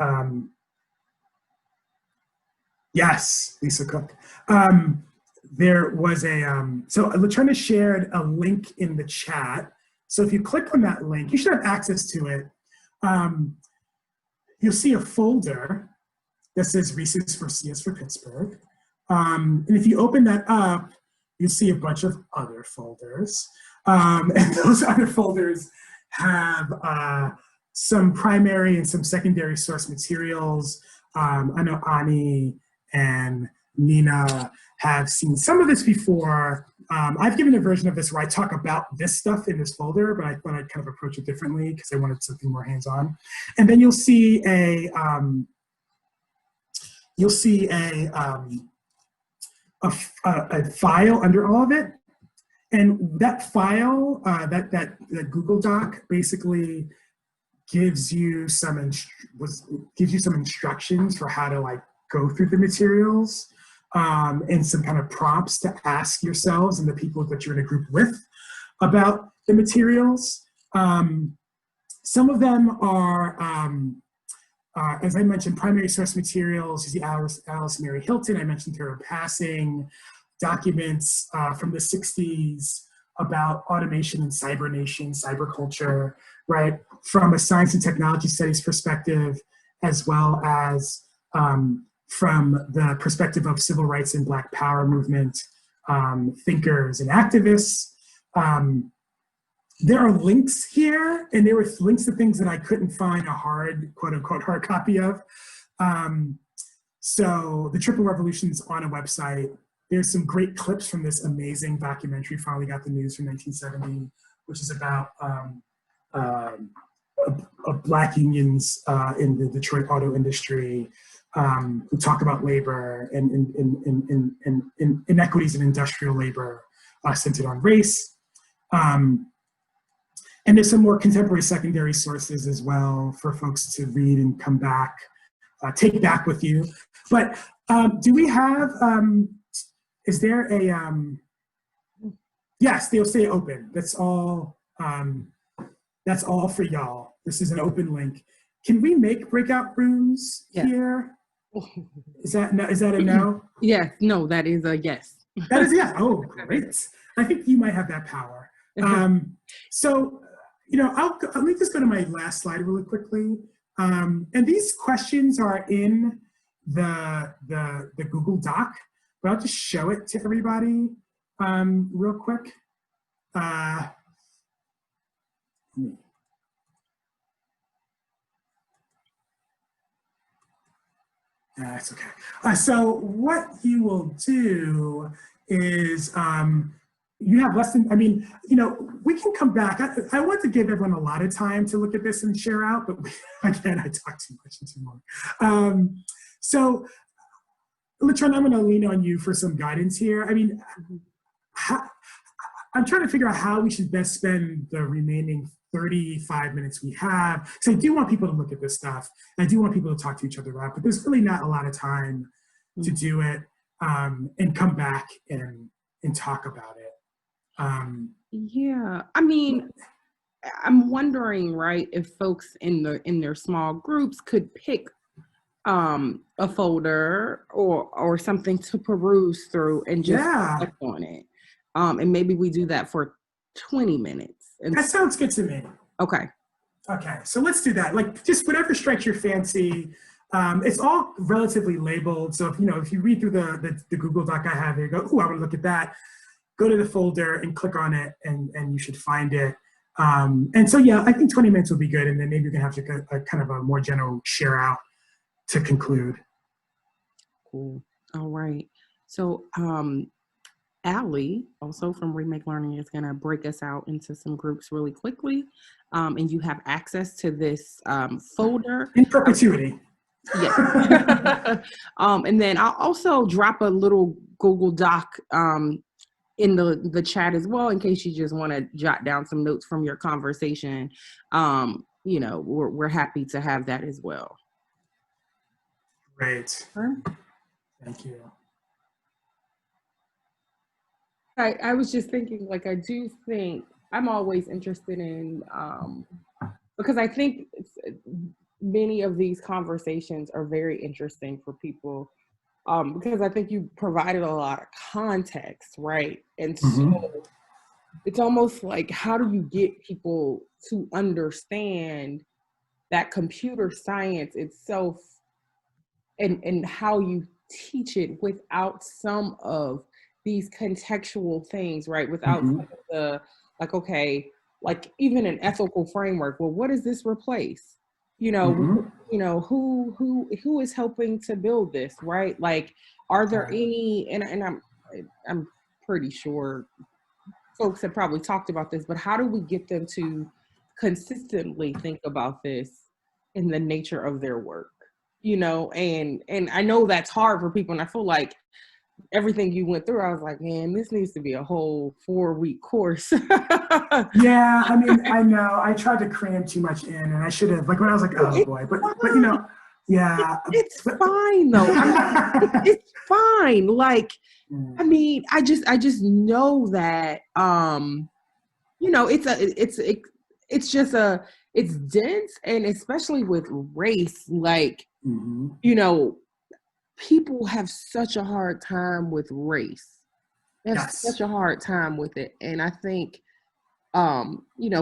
Yes, Lisa Cook. There was so Latrina shared a link in the chat. So if you click on that link, you should have access to it. You'll see a folder that says Research for CS for Pittsburgh. And if you open that up, you'll see a bunch of other folders. And those other folders have some primary and some secondary source materials. I know Ani and Nina have seen some of this before. I've given a version of this where I talk about this stuff in this folder, but I thought I'd kind of approach it differently because I wanted something more hands-on. And then you'll see a file under all of it. And that file, that Google Doc basically gives you some instructions for how to like go through the materials, and some kind of prompts to ask yourselves and the people that you're in a group with about the materials. Some of them are, as I mentioned, primary source materials. You see Alice Mary Hilton, I mentioned her in passing, documents from the 60s about automation and cybernation, cyberculture, right? From a science and technology studies perspective, as well as from the perspective of civil rights and Black Power movement thinkers and activists. There are links here, and there were links to things that I couldn't find a hard, quote unquote, hard copy of. So the Triple Revolution's on a website. There's some great clips from this amazing documentary, Finally Got the News, from 1970, which is about Black unions in the Detroit auto industry, who talk about labor and inequities in industrial labor centered on race. And there's some more contemporary secondary sources as well for folks to read and come back, take back with you. But do we have, is there a, yes, they'll stay open. That's all for y'all. This is an open link. Can we make breakout rooms here? Is that a no? Yes, no, that is a yes. That is yes. Oh, great. I think you might have that power. So, let me just go to my last slide really quickly. And these questions are in the Google Doc, but I'll just show it to everybody real quick. That's okay. So what you will do is you have less than, we can come back. I want to give everyone a lot of time to look at this and share out, but again, I talk too much and too long. So, Latrina, I'm going to lean on you for some guidance here. I'm trying to figure out how we should best spend the remaining 35 minutes we have. So I do want people to look at this stuff. I do want people to talk to each other about, but there's really not a lot of time to do it and come back and talk about it. Yeah, I'm wondering, right, if folks in their small groups could pick a folder or something to peruse through and just click on it. And maybe we do that for 20 minutes. That sounds good to me. Okay. Okay, so let's do that. Like, just whatever strikes your fancy. It's all relatively labeled. So if you read through the Google Doc I have here, go, I want to look at that. Go to the folder and click on it, and you should find it. And so, yeah, I think 20 minutes will be good. And then maybe we can have a kind of a more general share out to conclude. Cool. All right. So, Allie, also from Remake Learning, is going to break us out into some groups really quickly. And you have access to this folder. In perpetuity. Yeah. And then I'll also drop a little Google Doc in the chat as well, in case you just want to jot down some notes from your conversation. We're happy to have that as well. Great. Sure. Thank you. I was just thinking, I do think I'm always interested in, because I think many of these conversations are very interesting for people because I think you provided a lot of context, right? And Mm-hmm. so it's almost like, how do you get people to understand that computer science itself and how you teach it without some of these contextual things, right? Without Mm-hmm. some of the, like, okay, like even an ethical framework. Well, what does this replace? Mm-hmm. Who is helping to build this, right? Like, are there any? And I'm pretty sure folks have probably talked about this, but how do we get them to consistently think about this in the nature of their work? And I know that's hard for people, and I feel like everything you went through, I was like, man, this needs to be a whole 4-week course. Yeah, I mean, I know I tried to cram too much in, and I should have, like when I was like, oh boy, but yeah, it's fine though. I mean, it's fine. Like, I mean, I just know that it's dense, and especially with race, like, people have such a hard time with race. They have such a hard time with it. And I think,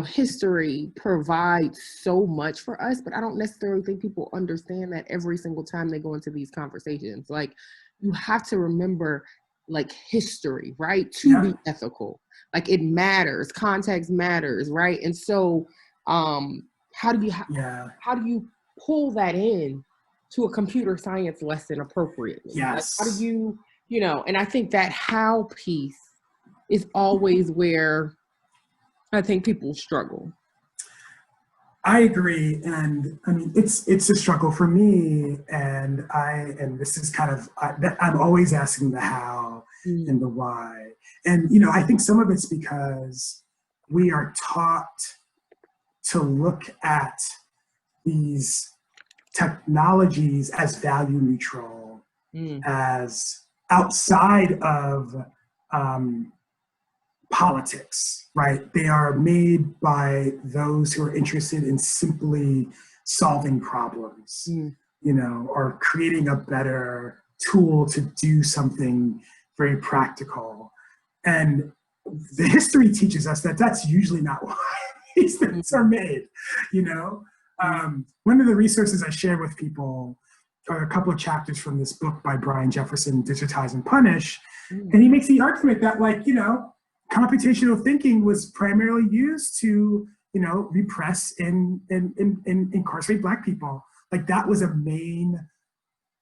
history provides so much for us, but I don't necessarily think people understand that every single time they go into these conversations. Like, you have to remember, like, history, right? To be ethical. Like, it matters. Context matters, right? And so, how do you pull that in to a computer science lesson appropriately? Yes. Like, how do you, and I think that how piece is always where I think people struggle. I agree, and I mean it's a struggle for me, and this is kind of I'm always asking the how and the why, and I think some of it's because we are taught to look at these technologies as value neutral, as outside of politics, right? They are made by those who are interested in simply solving problems, or creating a better tool to do something very practical. And the history teaches us that that's usually not why these things are made, One of the resources I share with people are a couple of chapters from this book by Brian Jefferson, Digitize and Punish. And he makes the argument that, computational thinking was primarily used to, repress and incarcerate Black people. Like, that was a main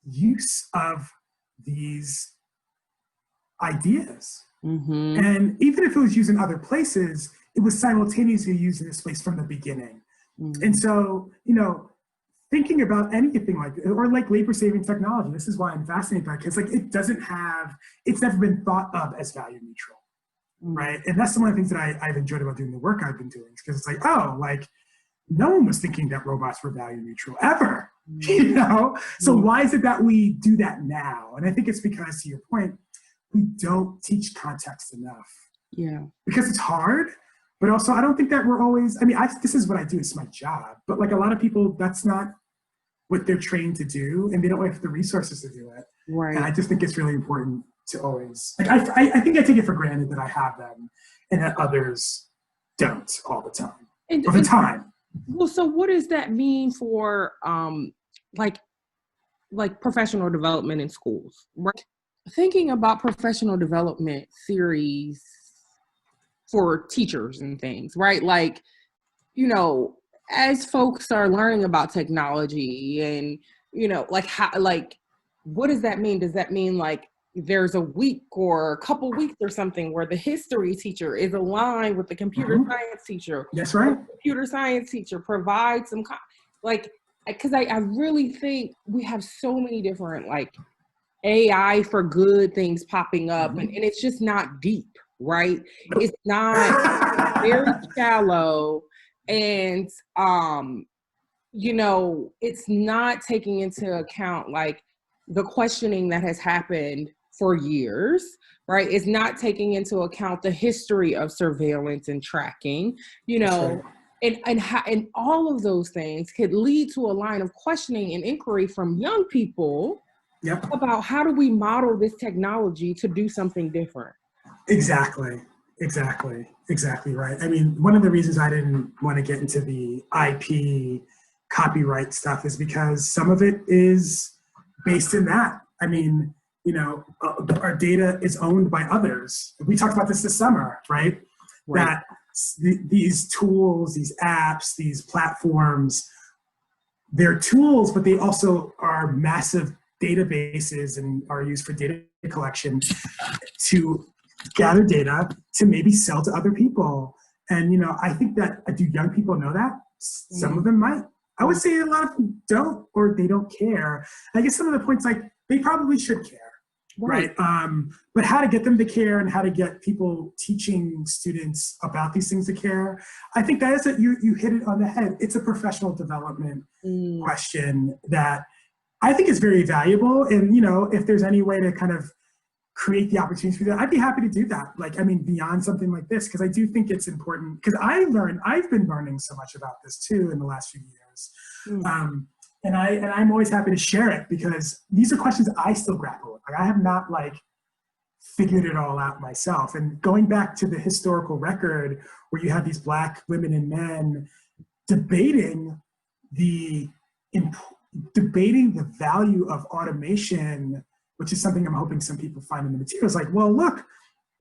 use of these ideas. And even if it was used in other places, it was simultaneously used in this place from the beginning. And so, thinking about anything like labor-saving technology, this is why I'm fascinated by it, because it's never been thought of as value neutral. Right. And that's one of the things that I've enjoyed about doing the work I've been doing, because it's like, no one was thinking that robots were value neutral ever, So why is it that we do that now? And I think it's because, to your point, we don't teach context enough. Yeah. Because it's hard, but also I don't think that we're always, this is what I do, it's my job. But like a lot of people, that's not what they're trained to do, and they don't have the resources to do it. Right. And I just think it's really important to always, I think I take it for granted that I have them and that others don't all the time. Over time. Well, so what does that mean for like professional development in schools, right? Thinking about professional development series for teachers and things, right? Like, as folks are learning about technology and, what does that mean? Does that mean there's a week or a couple weeks or something where the history teacher is aligned with the computer science teacher? That's right. The computer science teacher provides some, because I really think we have so many different AI for good things popping up, and it's just not deep, right? It's not very shallow, and it's not taking into account the questioning that has happened for years, right? It's not taking into account the history of surveillance and tracking, Right. and all of those things could lead to a line of questioning and inquiry from young people Yep. about how do we model this technology to do something different. Exactly right. I mean, one of the reasons I didn't want to get into the IP copyright stuff is because some of it is based in that. I mean, you know, our data is owned by others. We talked about this summer, right? That these tools, these apps, these platforms, they're tools, but they also are massive databases and are used for data collection to gather data to maybe sell to other people. And, you know, I think that, do young people know that? Some of them might. I would say a lot of them don't, or they don't care. I guess some of the points, like, they probably should care, right? But how to get them to care and how to get people teaching students about these things to care, I think that is you hit it on the head. It's a professional development question that I think is very valuable. And, you know, if there's any way to kind of create the opportunities for that, I'd be happy to do that. Like, I mean, beyond something like this, because I do think it's important, because I've been learning so much about this too in the last few years. And I'm always happy to share it, because these are questions I still grapple with. Like, I have not like figured it all out myself. And going back to the historical record where you have these Black women and men debating the value of automation, which is something I'm hoping some people find in the materials. Like, well, look,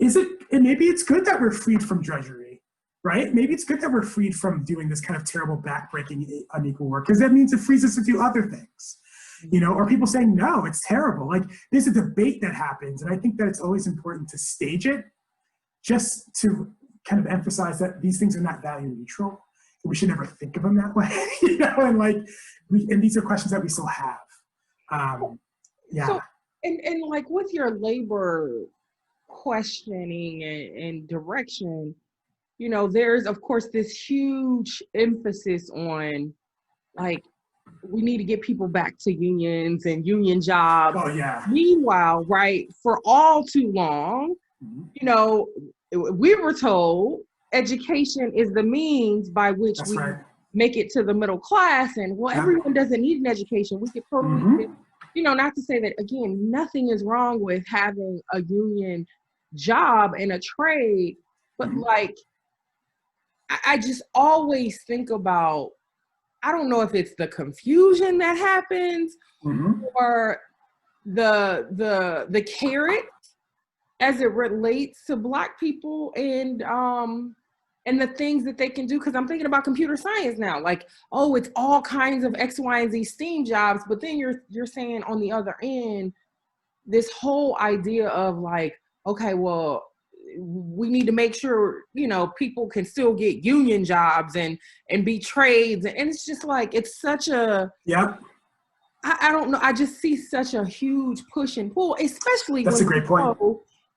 and maybe it's good that we're freed from drudgery, right? Maybe it's good that we're freed from doing this kind of terrible backbreaking unequal work, because that means it frees us to do other things, you know, or people saying, no, it's terrible. Like, there's a debate that happens. And I think that it's always important to stage it, just to kind of emphasize that these things are not value neutral. We should never think of them that way, you know, and like, and these are questions that we still have. Yeah. So, and like with your labor questioning and direction, you know, there's of course this huge emphasis on like, we need to get people back to unions and union jobs. Oh yeah. Meanwhile, right, for all too long, you know, we were told education is the means by which we make it to the middle class, and well, everyone doesn't need an education. We could totally, you know, not to say that, again, nothing is wrong with having a union job and a trade, but like, I just always think about, I don't know if it's the confusion that happens or the carrot as it relates to Black people and the things that they can do. Because I'm thinking about computer science now, like, oh, it's all kinds of X, Y, and Z STEAM jobs, but then you're saying on the other end, this whole idea of like, okay, well, we need to make sure, you know, people can still get union jobs and be trades. And it's just like, it's such a, I don't know. I just see such a huge push and pull, especially That's when a great point.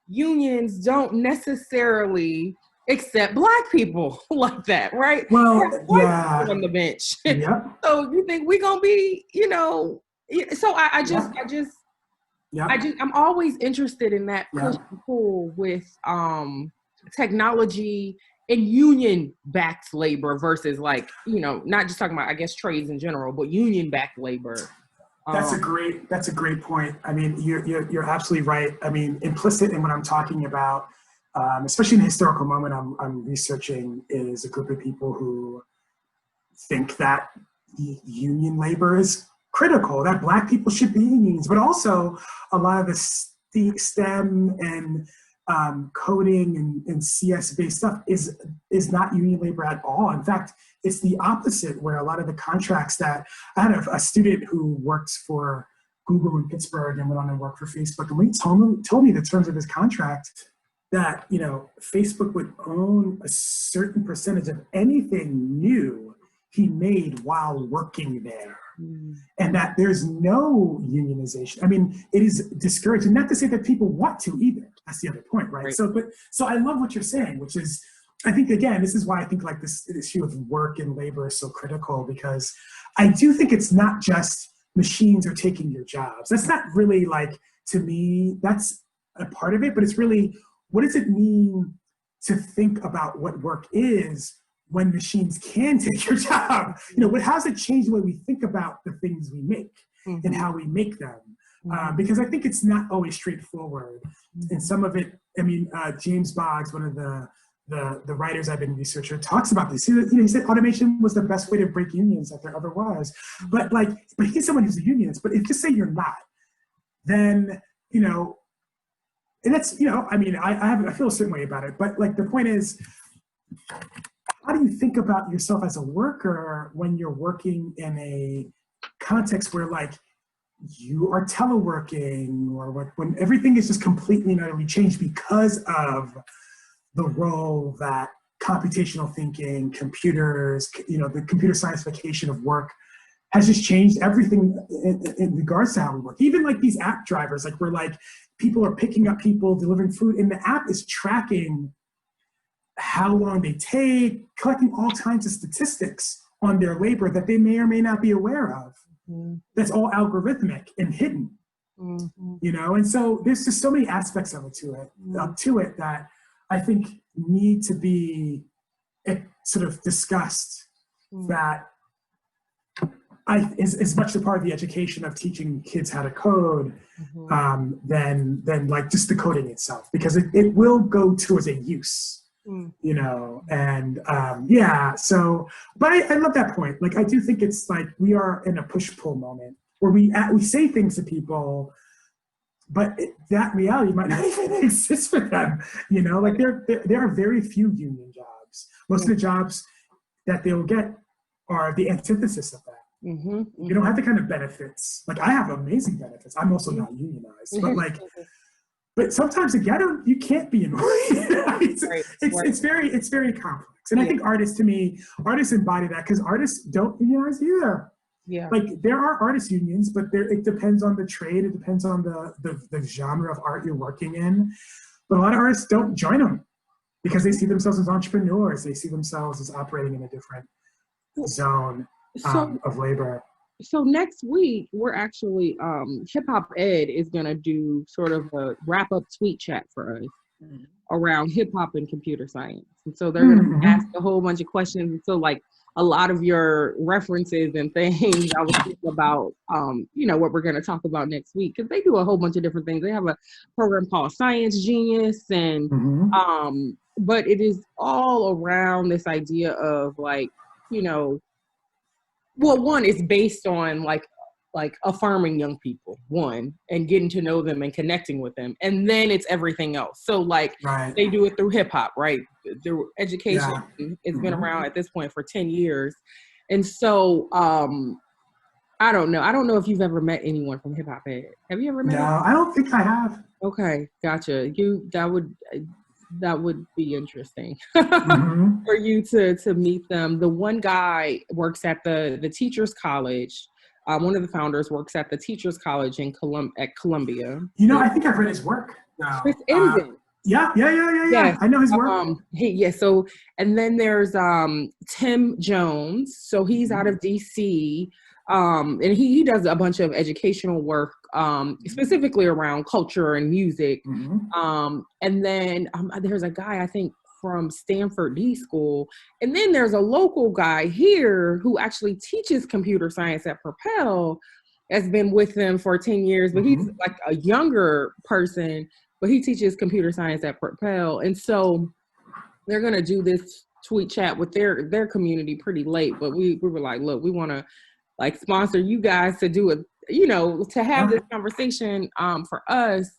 Unions don't necessarily accept Black people like that, right? Well, on the bench. So you think we're gonna be, you know? So I'm always interested in that push and pull with technology and union-backed labor versus, like, you know, not just talking about, I guess, trades in general, but union-backed labor. That's a great point. I mean, you're absolutely right. I mean, implicit in what I'm talking about, especially in the historical moment I'm researching, is a group of people who think that union labor is critical, that Black people should be in unions, but also a lot of the STEM and coding and CS-based stuff is not union labor at all. In fact, it's the opposite, where a lot of the contracts that I had a student who worked for Google in Pittsburgh and went on to work for Facebook, and he told me the terms of his contract, that, you know, Facebook would own a certain percentage of anything new he made while working there. And that there's no unionization. I mean, it is discouraged, and not to say that people want to either. That's the other point, right? So I love what you're saying, which is, I think, again, this is why I think like this issue of work and labor is so critical, because I do think it's not just machines are taking your jobs. That's not really, like, to me, that's a part of it, but it's really, what does it mean to think about what work is when machines can take your job? You know, how does it change the way we think about the things we make and how we make them? because I think it's not always straightforward. And some of it, I mean, James Boggs, one of the writers I've been researching, talks about this. He said automation was the best way to break unions that there ever was. But he's someone who's a unionist. But if just say you're not, then, and that's, I mean, I feel a certain way about it. But like the point is, how do you think about yourself as a worker when you're working in a context where like you are teleworking, or when everything is just completely and utterly changed because of the role that computational thinking, computers, the computer scientification of work has just changed everything in regards to how we work. Even like these app drivers, like where like people are picking up people, delivering food, and the app is tracking how long they take, collecting all kinds of statistics on their labor that they may or may not be aware of. That's all algorithmic and hidden, and so there's just so many aspects of it to it that I think need to be sort of discussed. That is much a part of the education of teaching kids how to code than like just the coding itself, because it will go towards a use. And so, but I love that point. Like, I do think it's like we are in a push-pull moment where we say things to people, but that reality might not even exist for them. Like there are very few union jobs. Most of the jobs that they'll get are the antithesis of that. You don't have the kind of benefits. Like, I have amazing benefits. I'm also not unionized, but like, but sometimes again, you can't be annoyed. It's very complex. And I think artists embody that, because artists don't unionize either. Yeah. Like, there are artist unions, but it depends on the trade. It depends on the genre of art you're working in. But a lot of artists don't join them because they see themselves as entrepreneurs. They see themselves as operating in a different zone of labor. So next week, we're actually, Hip Hop Ed is going to do sort of a wrap-up tweet chat for us around hip hop and computer science. And so they're going to ask a whole bunch of questions. And so like a lot of your references and things, I was thinking about, what we're going to talk about next week, because they do a whole bunch of different things. They have a program called Science Genius, and but it is all around this idea of like, well, one is based on like affirming young people, one, and getting to know them and connecting with them. And then it's everything else. So like they do it through hip hop, right? Through education. It's been around at this point for 10 years. And so I don't know. I don't know if you've ever met anyone from Hip Hop Ed. Have you ever met? No, I don't think I have. Okay, gotcha. That would be interesting for you to meet them. The one guy works at the Teachers College. One of the founders works at the Teachers College at Columbia. I think I've read his work. Chris Ensign. Yeah. Yes. I know his work. So, and then there's Tim Jones. So he's out of DC. And he does a bunch of educational work, specifically around culture and music. And then there's a guy, I think, from Stanford D School. And then there's a local guy here who actually teaches computer science at Purcell, has been with them for 10 years, but he's like a younger person, but he teaches computer science at Purcell. And so they're going to do this tweet chat with their community pretty late, but we were like, look, we want to like sponsor you guys to do it, to have this conversation for us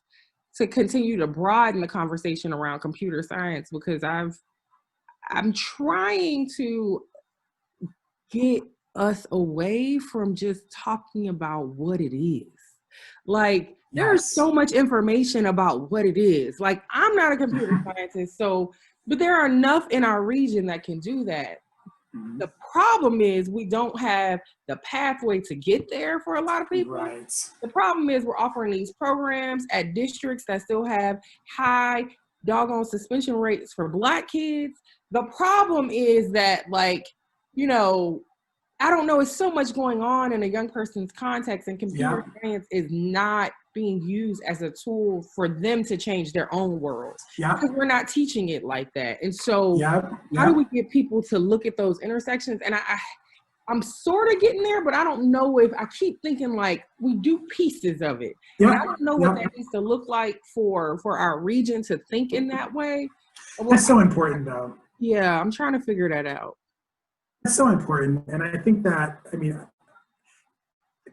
to continue to broaden the conversation around computer science, because I'm trying to get us away from just talking about what it is. Like, there's so much information about what it is. Like, I'm not a computer scientist, but there are enough in our region that can do that. The problem is we don't have the pathway to get there for a lot of people. Right. The problem is we're offering these programs at districts that still have high doggone suspension rates for Black kids. The problem is that, like, I don't know, it's so much going on in a young person's context, and computer science is not being used as a tool for them to change their own world. Because we're not teaching it like that. And so how do we get people to look at those intersections? And I'm sort of getting there, but I don't know if I keep thinking like we do pieces of it. Yep. And I don't know what that needs to look like for our region to think in that way. That's so important, though. Yeah, I'm trying to figure that out. That's so important. And I think that, I mean,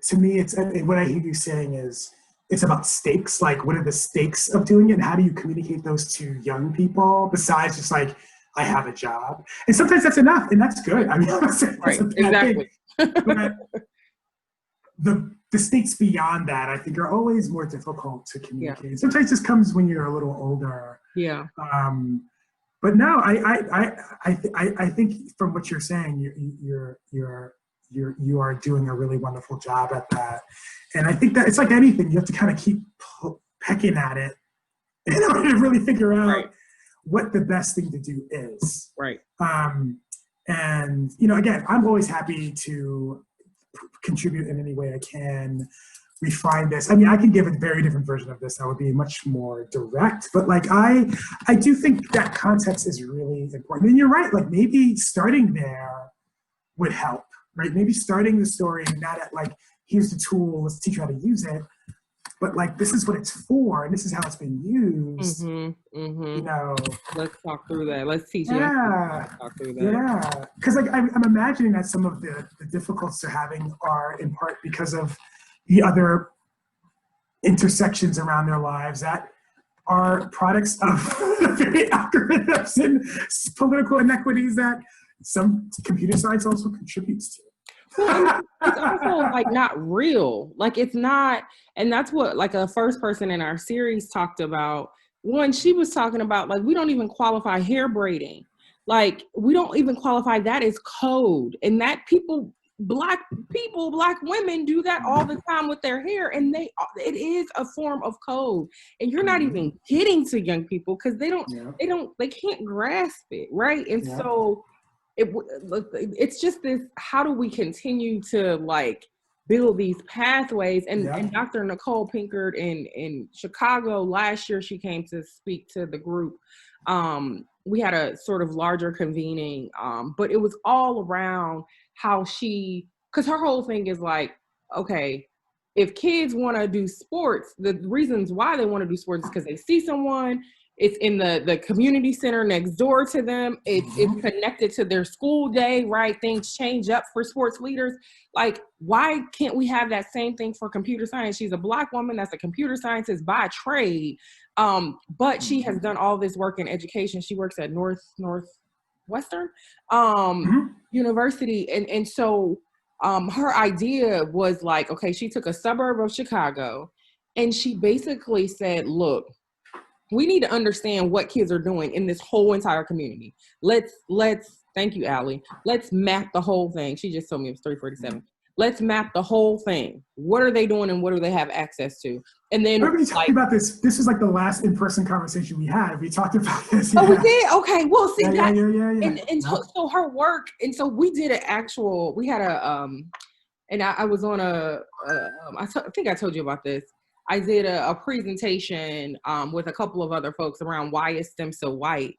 to me, it's what I hear you saying is it's about stakes. Like, what are the stakes of doing it? And how do you communicate those to young people besides just like, I have a job? And sometimes that's enough, and that's good. I mean, that's Exactly. But the stakes beyond that, I think, are always more difficult to communicate. Yeah. Sometimes this comes when you're a little older. Yeah. But no, I think from what you're saying, you are doing a really wonderful job at that. And I think that it's like anything, you have to kind of keep pecking at it in order to really figure out what the best thing to do is. Right. And, you know, again, I'm always happy to contribute in any way I can, refine this. I mean, I can give a very different version of this that would be much more direct, but like I do think that context is really important. And you're right, like maybe starting there would help, right? Maybe starting the story not at like, here's the tool, let's teach you how to use it, but like, this is what it's for, and this is how it's been used. You know, let's talk through that. Let's teach you. Talk through that. Yeah, because like I'm imagining that some of the difficulties they're having are in part because of the other intersections around their lives that are products of very algorithms and political inequities that some computer science also contributes to. Well, it's also like not real. Like it's not, and that's what like a first person in our series talked about. One, she was talking about like we don't even qualify hair braiding. Like we don't even qualify that as code, and that Black women do that all the time with their hair, and it is a form of code, and you're not even getting to young people because they can't grasp it, right? And so it's just this, how do we continue to like build these pathways? And Dr. Nicole Pinkard in Chicago last year, she came to speak to the group. We had a sort of larger convening, but it was all around how because her whole thing is like, okay, if kids want to do sports, the reasons why they want to do sports is because they see someone, it's in the community center next door to them, it's connected to their school day, right? Things change up for sports leaders. Like, why can't we have that same thing for computer science? She's a Black woman that's a computer scientist by trade, but she has done all this work in education. She works at Northwestern University. And so her idea was like, okay, she took a suburb of Chicago and she basically said, look, we need to understand what kids are doing in this whole entire community. Let's thank you, Allie. Let's map the whole thing. She just told me it was 3:47. Let's map the whole thing. What are they doing and what do they have access to? And then we talked about this. This was like the last in-person conversation we had. We talked about this. Oh, we did? Okay. Well, see that. And so her work, and so we did we had and I was on I think I told you about this. I did a presentation with a couple of other folks around why is STEM so white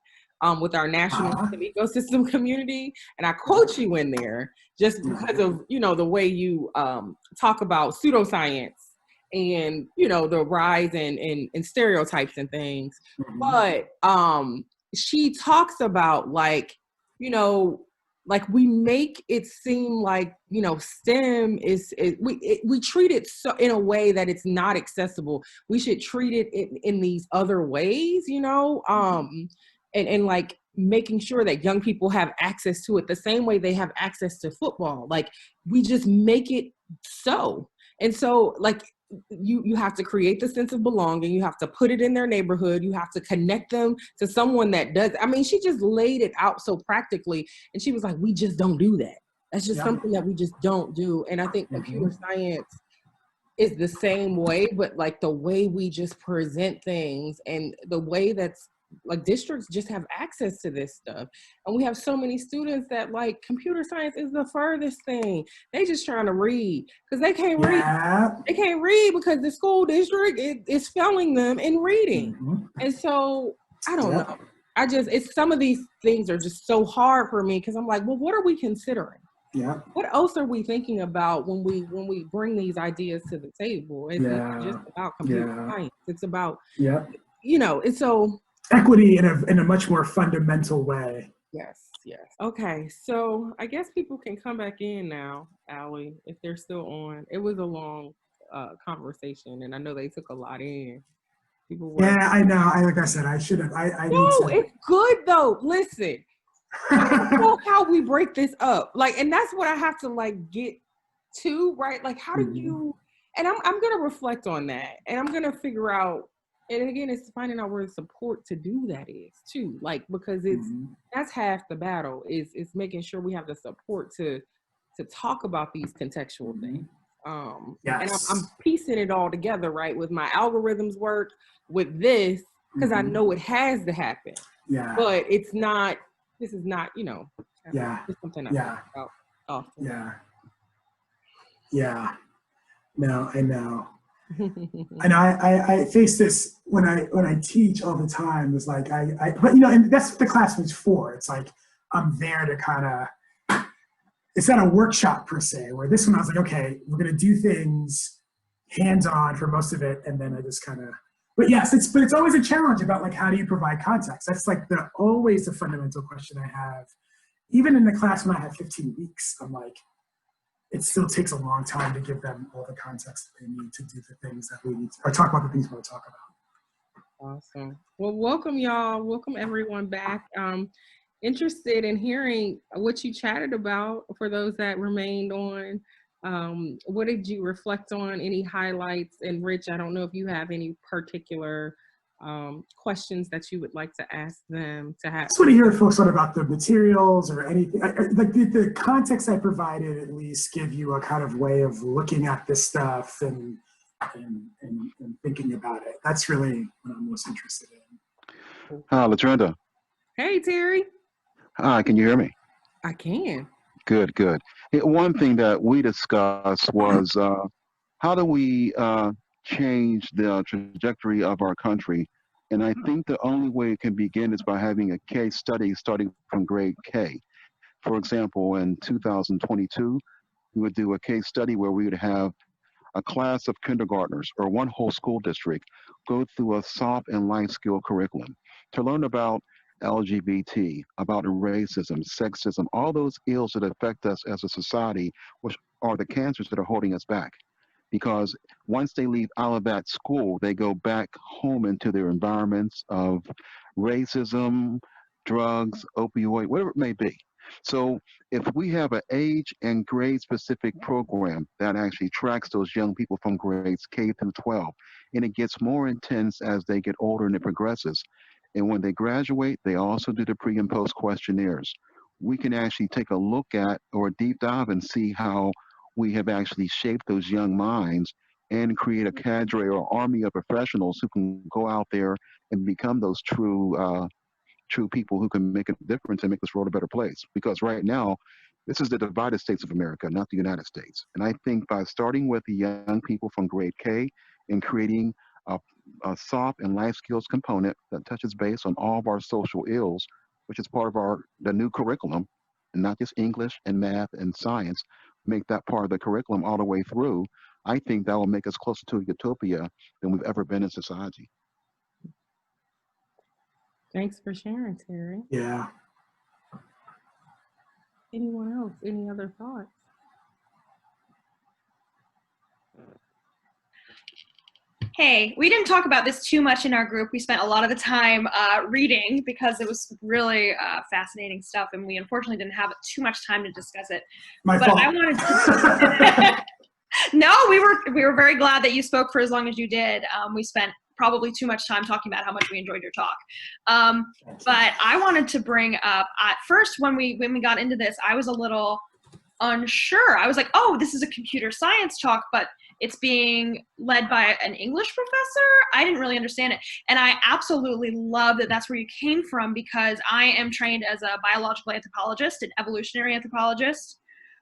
with our national ecosystem community. And I quote you in there just because of, you know, the way you talk about pseudoscience and, you know, the rise in stereotypes and things. But she talks about like, you know, like we make it seem like, you know, STEM we treat it so in a way that it's not accessible. We should treat it in these other ways, you know, and like making sure that young people have access to it the same way they have access to football. Like we just make it so. And so like you have to create the sense of belonging. You have to put it in their neighborhood. You have to connect them to someone that does. I mean, she just laid it out so practically. And she was like, we just don't do that. That's just something that we just don't do. And I think computer science is the same way, but like the way we just present things and the way that's like districts just have access to this stuff. And we have so many students that like computer science is the furthest thing. They just trying to read because they can't read. They can't read because the school district is failing them in reading. And so I don't know. It's some of these things are just so hard for me because I'm like, well, what are we considering? Yeah. what else are we thinking about when we bring these ideas to the table? It's not just about computer science. It's about, it's so equity in a much more fundamental way. Yes. Okay, so I guess people can come back in now, Allie, if they're still on. It was a long conversation, and I know they took a lot in. People were. Yeah, I know. Like I said, I should have. No, it's good though. Listen, I know how we break this up, and that's what I have to get to, right? Like, how do you? And I'm gonna reflect on that, and I'm gonna figure out. And again, it's finding out where the support to do that is too, because that's half the battle is making sure we have the support to talk about these contextual things. And I'm piecing it all together, right? With my algorithms work with this, because I know it has to happen. Yeah. But it's not. This is not, it's something I talk about often. Yeah. Yeah. No, I know. And I face this when I teach all the time. It's like but and that's what the class was for. It's like I'm there to kind of. It's not a workshop per se. Where this one I was like, okay, we're gonna do things hands-on for most of it, and then I just kind of. But yes, it's always a challenge about how do you provide context. That's always the fundamental question I have. Even in the class when I have 15 weeks, I'm like. It still takes a long time to give them all the context that they need to do the things that we need to, or talk about the things we want to talk about. Awesome. Well, welcome y'all. Welcome everyone back. Interested in hearing what you chatted about for those that remained on. What did you reflect on? Any highlights? And Rich, I don't know if you have any particular questions that you would like to ask them to have. I just want to hear folks about the materials or anything. The context I provided at least give you a kind of way of looking at this stuff and thinking about it. That's really what I'm most interested in. Hi, LaTrenda. Hey, Terry. Hi, can you hear me? I can. Good. One thing that we discussed was how do we change the trajectory of our country? And I think the only way it can begin is by having a case study starting from grade K. For example, in 2022, we would do a case study where we would have a class of kindergartners or one whole school district go through a soft and life skill curriculum to learn about LGBT, about racism, sexism, all those ills that affect us as a society, which are the cancers that are holding us back. Because once they leave out of that school, they go back home into their environments of racism, drugs, opioid, whatever it may be. So if we have an age and grade specific program that actually tracks those young people from grades K through 12, and it gets more intense as they get older and it progresses. And when they graduate, they also do the pre and post questionnaires. We can actually take a look at or a deep dive and see how we have actually shaped those young minds and create a cadre or army of professionals who can go out there and become those true people who can make a difference and make this world a better place. Because right now, this is the divided states of America, not the United States. And I think by starting with the young people from grade K and creating a soft and life skills component that touches base on all of our social ills, which is part of the new curriculum, and not just English and math and science, make that part of the curriculum all the way through, I think that will make us closer to a utopia than we've ever been in society. Thanks for sharing, Terry. Yeah. Anyone else? Any other thoughts? Hey, we didn't talk about this too much in our group. We spent a lot of the time reading because it was really fascinating stuff, and we unfortunately didn't have too much time to discuss it. My fault. I wanted to. No, we were very glad that you spoke for as long as you did. We spent probably too much time talking about how much we enjoyed your talk. But I wanted to bring up at first when we got into this, I was a little unsure. I was like, oh, this is a computer science talk, but it's being led by an English professor. I didn't really understand it. And I absolutely love that that's where you came from, because I am trained as a biological anthropologist and evolutionary anthropologist.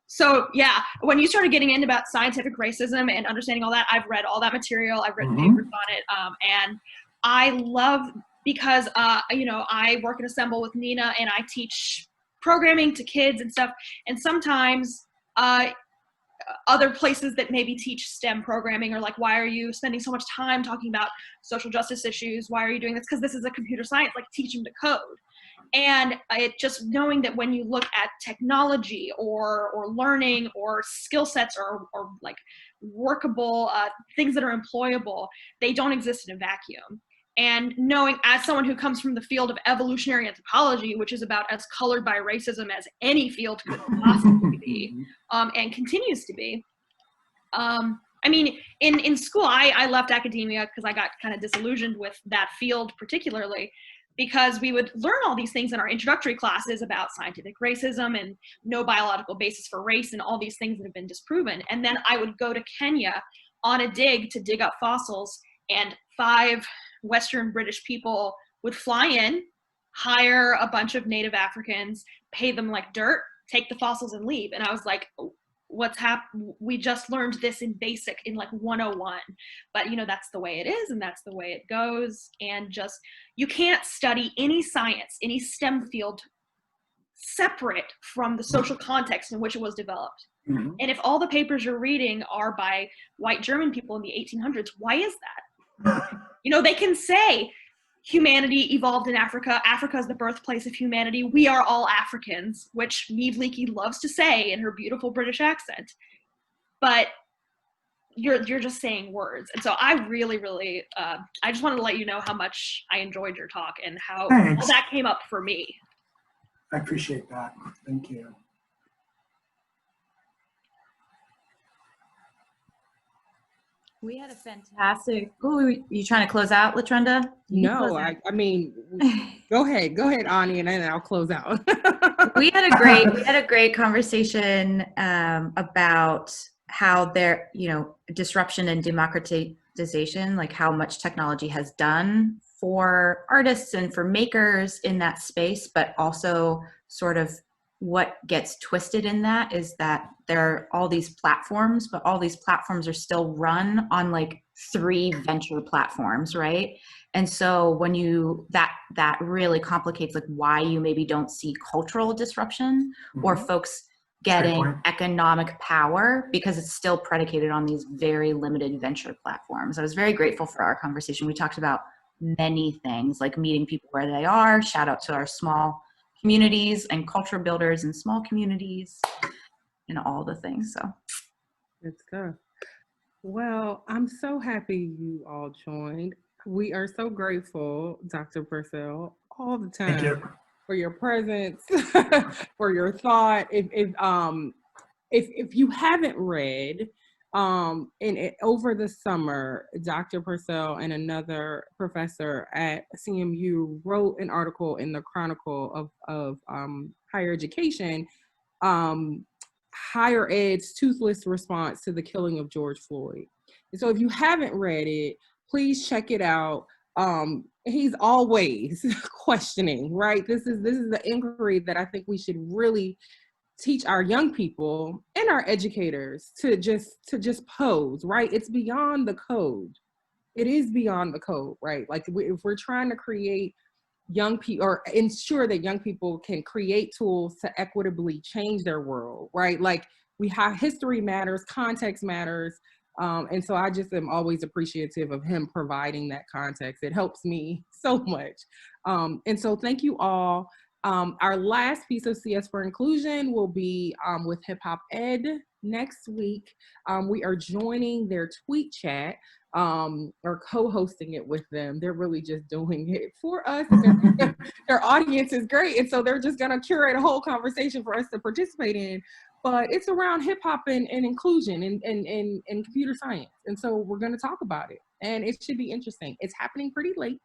So yeah, when you started getting into about scientific racism and understanding all that, I've read all that material. I've written papers on it. And I love, because, I work at Assemble with Nina, and I teach programming to kids and stuff. And sometimes other places that maybe teach STEM programming are like, why are you spending so much time talking about social justice issues? Why are you doing this? Because this is a computer science, like teach them to code. And it just knowing that when you look at technology or learning or skill sets or like workable things that are employable, they don't exist in a vacuum. And knowing, as someone who comes from the field of evolutionary anthropology, which is about as colored by racism as any field could possibly be, and continues to be. I mean, in school, I left academia because I got kind of disillusioned with that field particularly, because we would learn all these things in our introductory classes about scientific racism and no biological basis for race and all these things that have been disproven. And then I would go to Kenya on a dig to dig up fossils, and 5 Western British people would fly in, hire a bunch of native Africans, pay them like dirt, take the fossils and leave. And I was like, what's happened? We just learned this in basic, in like 101, but you know, that's the way it is and that's the way it goes. And just, you can't study any science, any STEM field separate from the social context in which it was developed. Mm-hmm. And if all the papers you're reading are by white German people in the 1800s, why is that? You know, they can say humanity evolved in Africa. Africa is the birthplace of humanity. We are all Africans, which Niamh Leakey loves to say in her beautiful British accent. But you're just saying words. And so I really, really, I just wanted to let you know how much I enjoyed your talk and how that came up for me. I appreciate that. Thank you. We had a fantastic. Oh, you trying to close out, Latrenda? No, I mean, go ahead, Ani, and then I'll close out. we had a great conversation about how there, you know, disruption and democratization, like how much technology has done for artists and for makers in that space, but also sort of what gets twisted in that is that there are all these platforms, but all these platforms are still run on like 3 venture platforms, right? And so when that really complicates like why you maybe don't see cultural disruption or folks getting economic power, because it's still predicated on these very limited venture platforms. I was very grateful for our conversation. We talked about many things, like meeting people where they are, shout out to our small communities and culture builders in small communities and all the things. So good stuff. Well, I'm so happy you all joined. We are so grateful, Dr. Purcell, all the time for your presence, for your thought. If you haven't read, over the summer, Dr. Purcell and another professor at CMU wrote an article in the Chronicle of Higher Education, Higher Ed's Toothless Response to the Killing of George Floyd. And so if you haven't read it, please check it out. He's always questioning, right? This is the inquiry that I think we should really teach our young people and our educators to just pose, right? It's beyond the code. It is beyond the code, right? Like if we're trying to create young people or ensure that young people can create tools to equitably change their world, right? Like we have history matters, context matters. And so I just am always appreciative of him providing that context. It helps me so much. And so thank you all. Our last piece of CS for Inclusion will be with Hip Hop Ed next week. We are joining their tweet chat or co-hosting it with them. They're really just doing it for us. Their audience is great. And so they're just going to curate a whole conversation for us to participate in. But it's around hip hop and inclusion and computer science. And so we're going to talk about it. And it should be interesting. It's happening pretty late.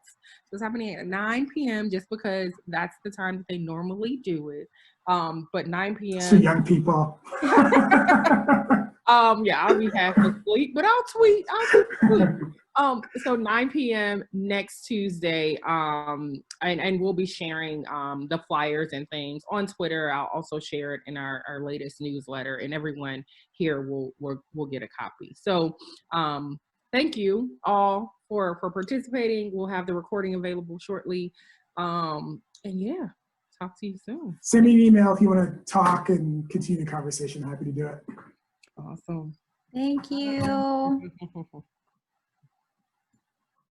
So it's happening at 9 p.m. just because that's the time that they normally do it. But 9 p.m. So young people. Yeah, I'll be half asleep, but I'll tweet. So 9 p.m. next Tuesday, and we'll be sharing the flyers and things on Twitter. I'll also share it in our latest newsletter, and everyone here will get a copy. So thank you all for participating. We'll have the recording available shortly. And yeah, talk to you soon. Send me an email if you want to talk and continue the conversation. Happy to do it. Awesome. Thank you.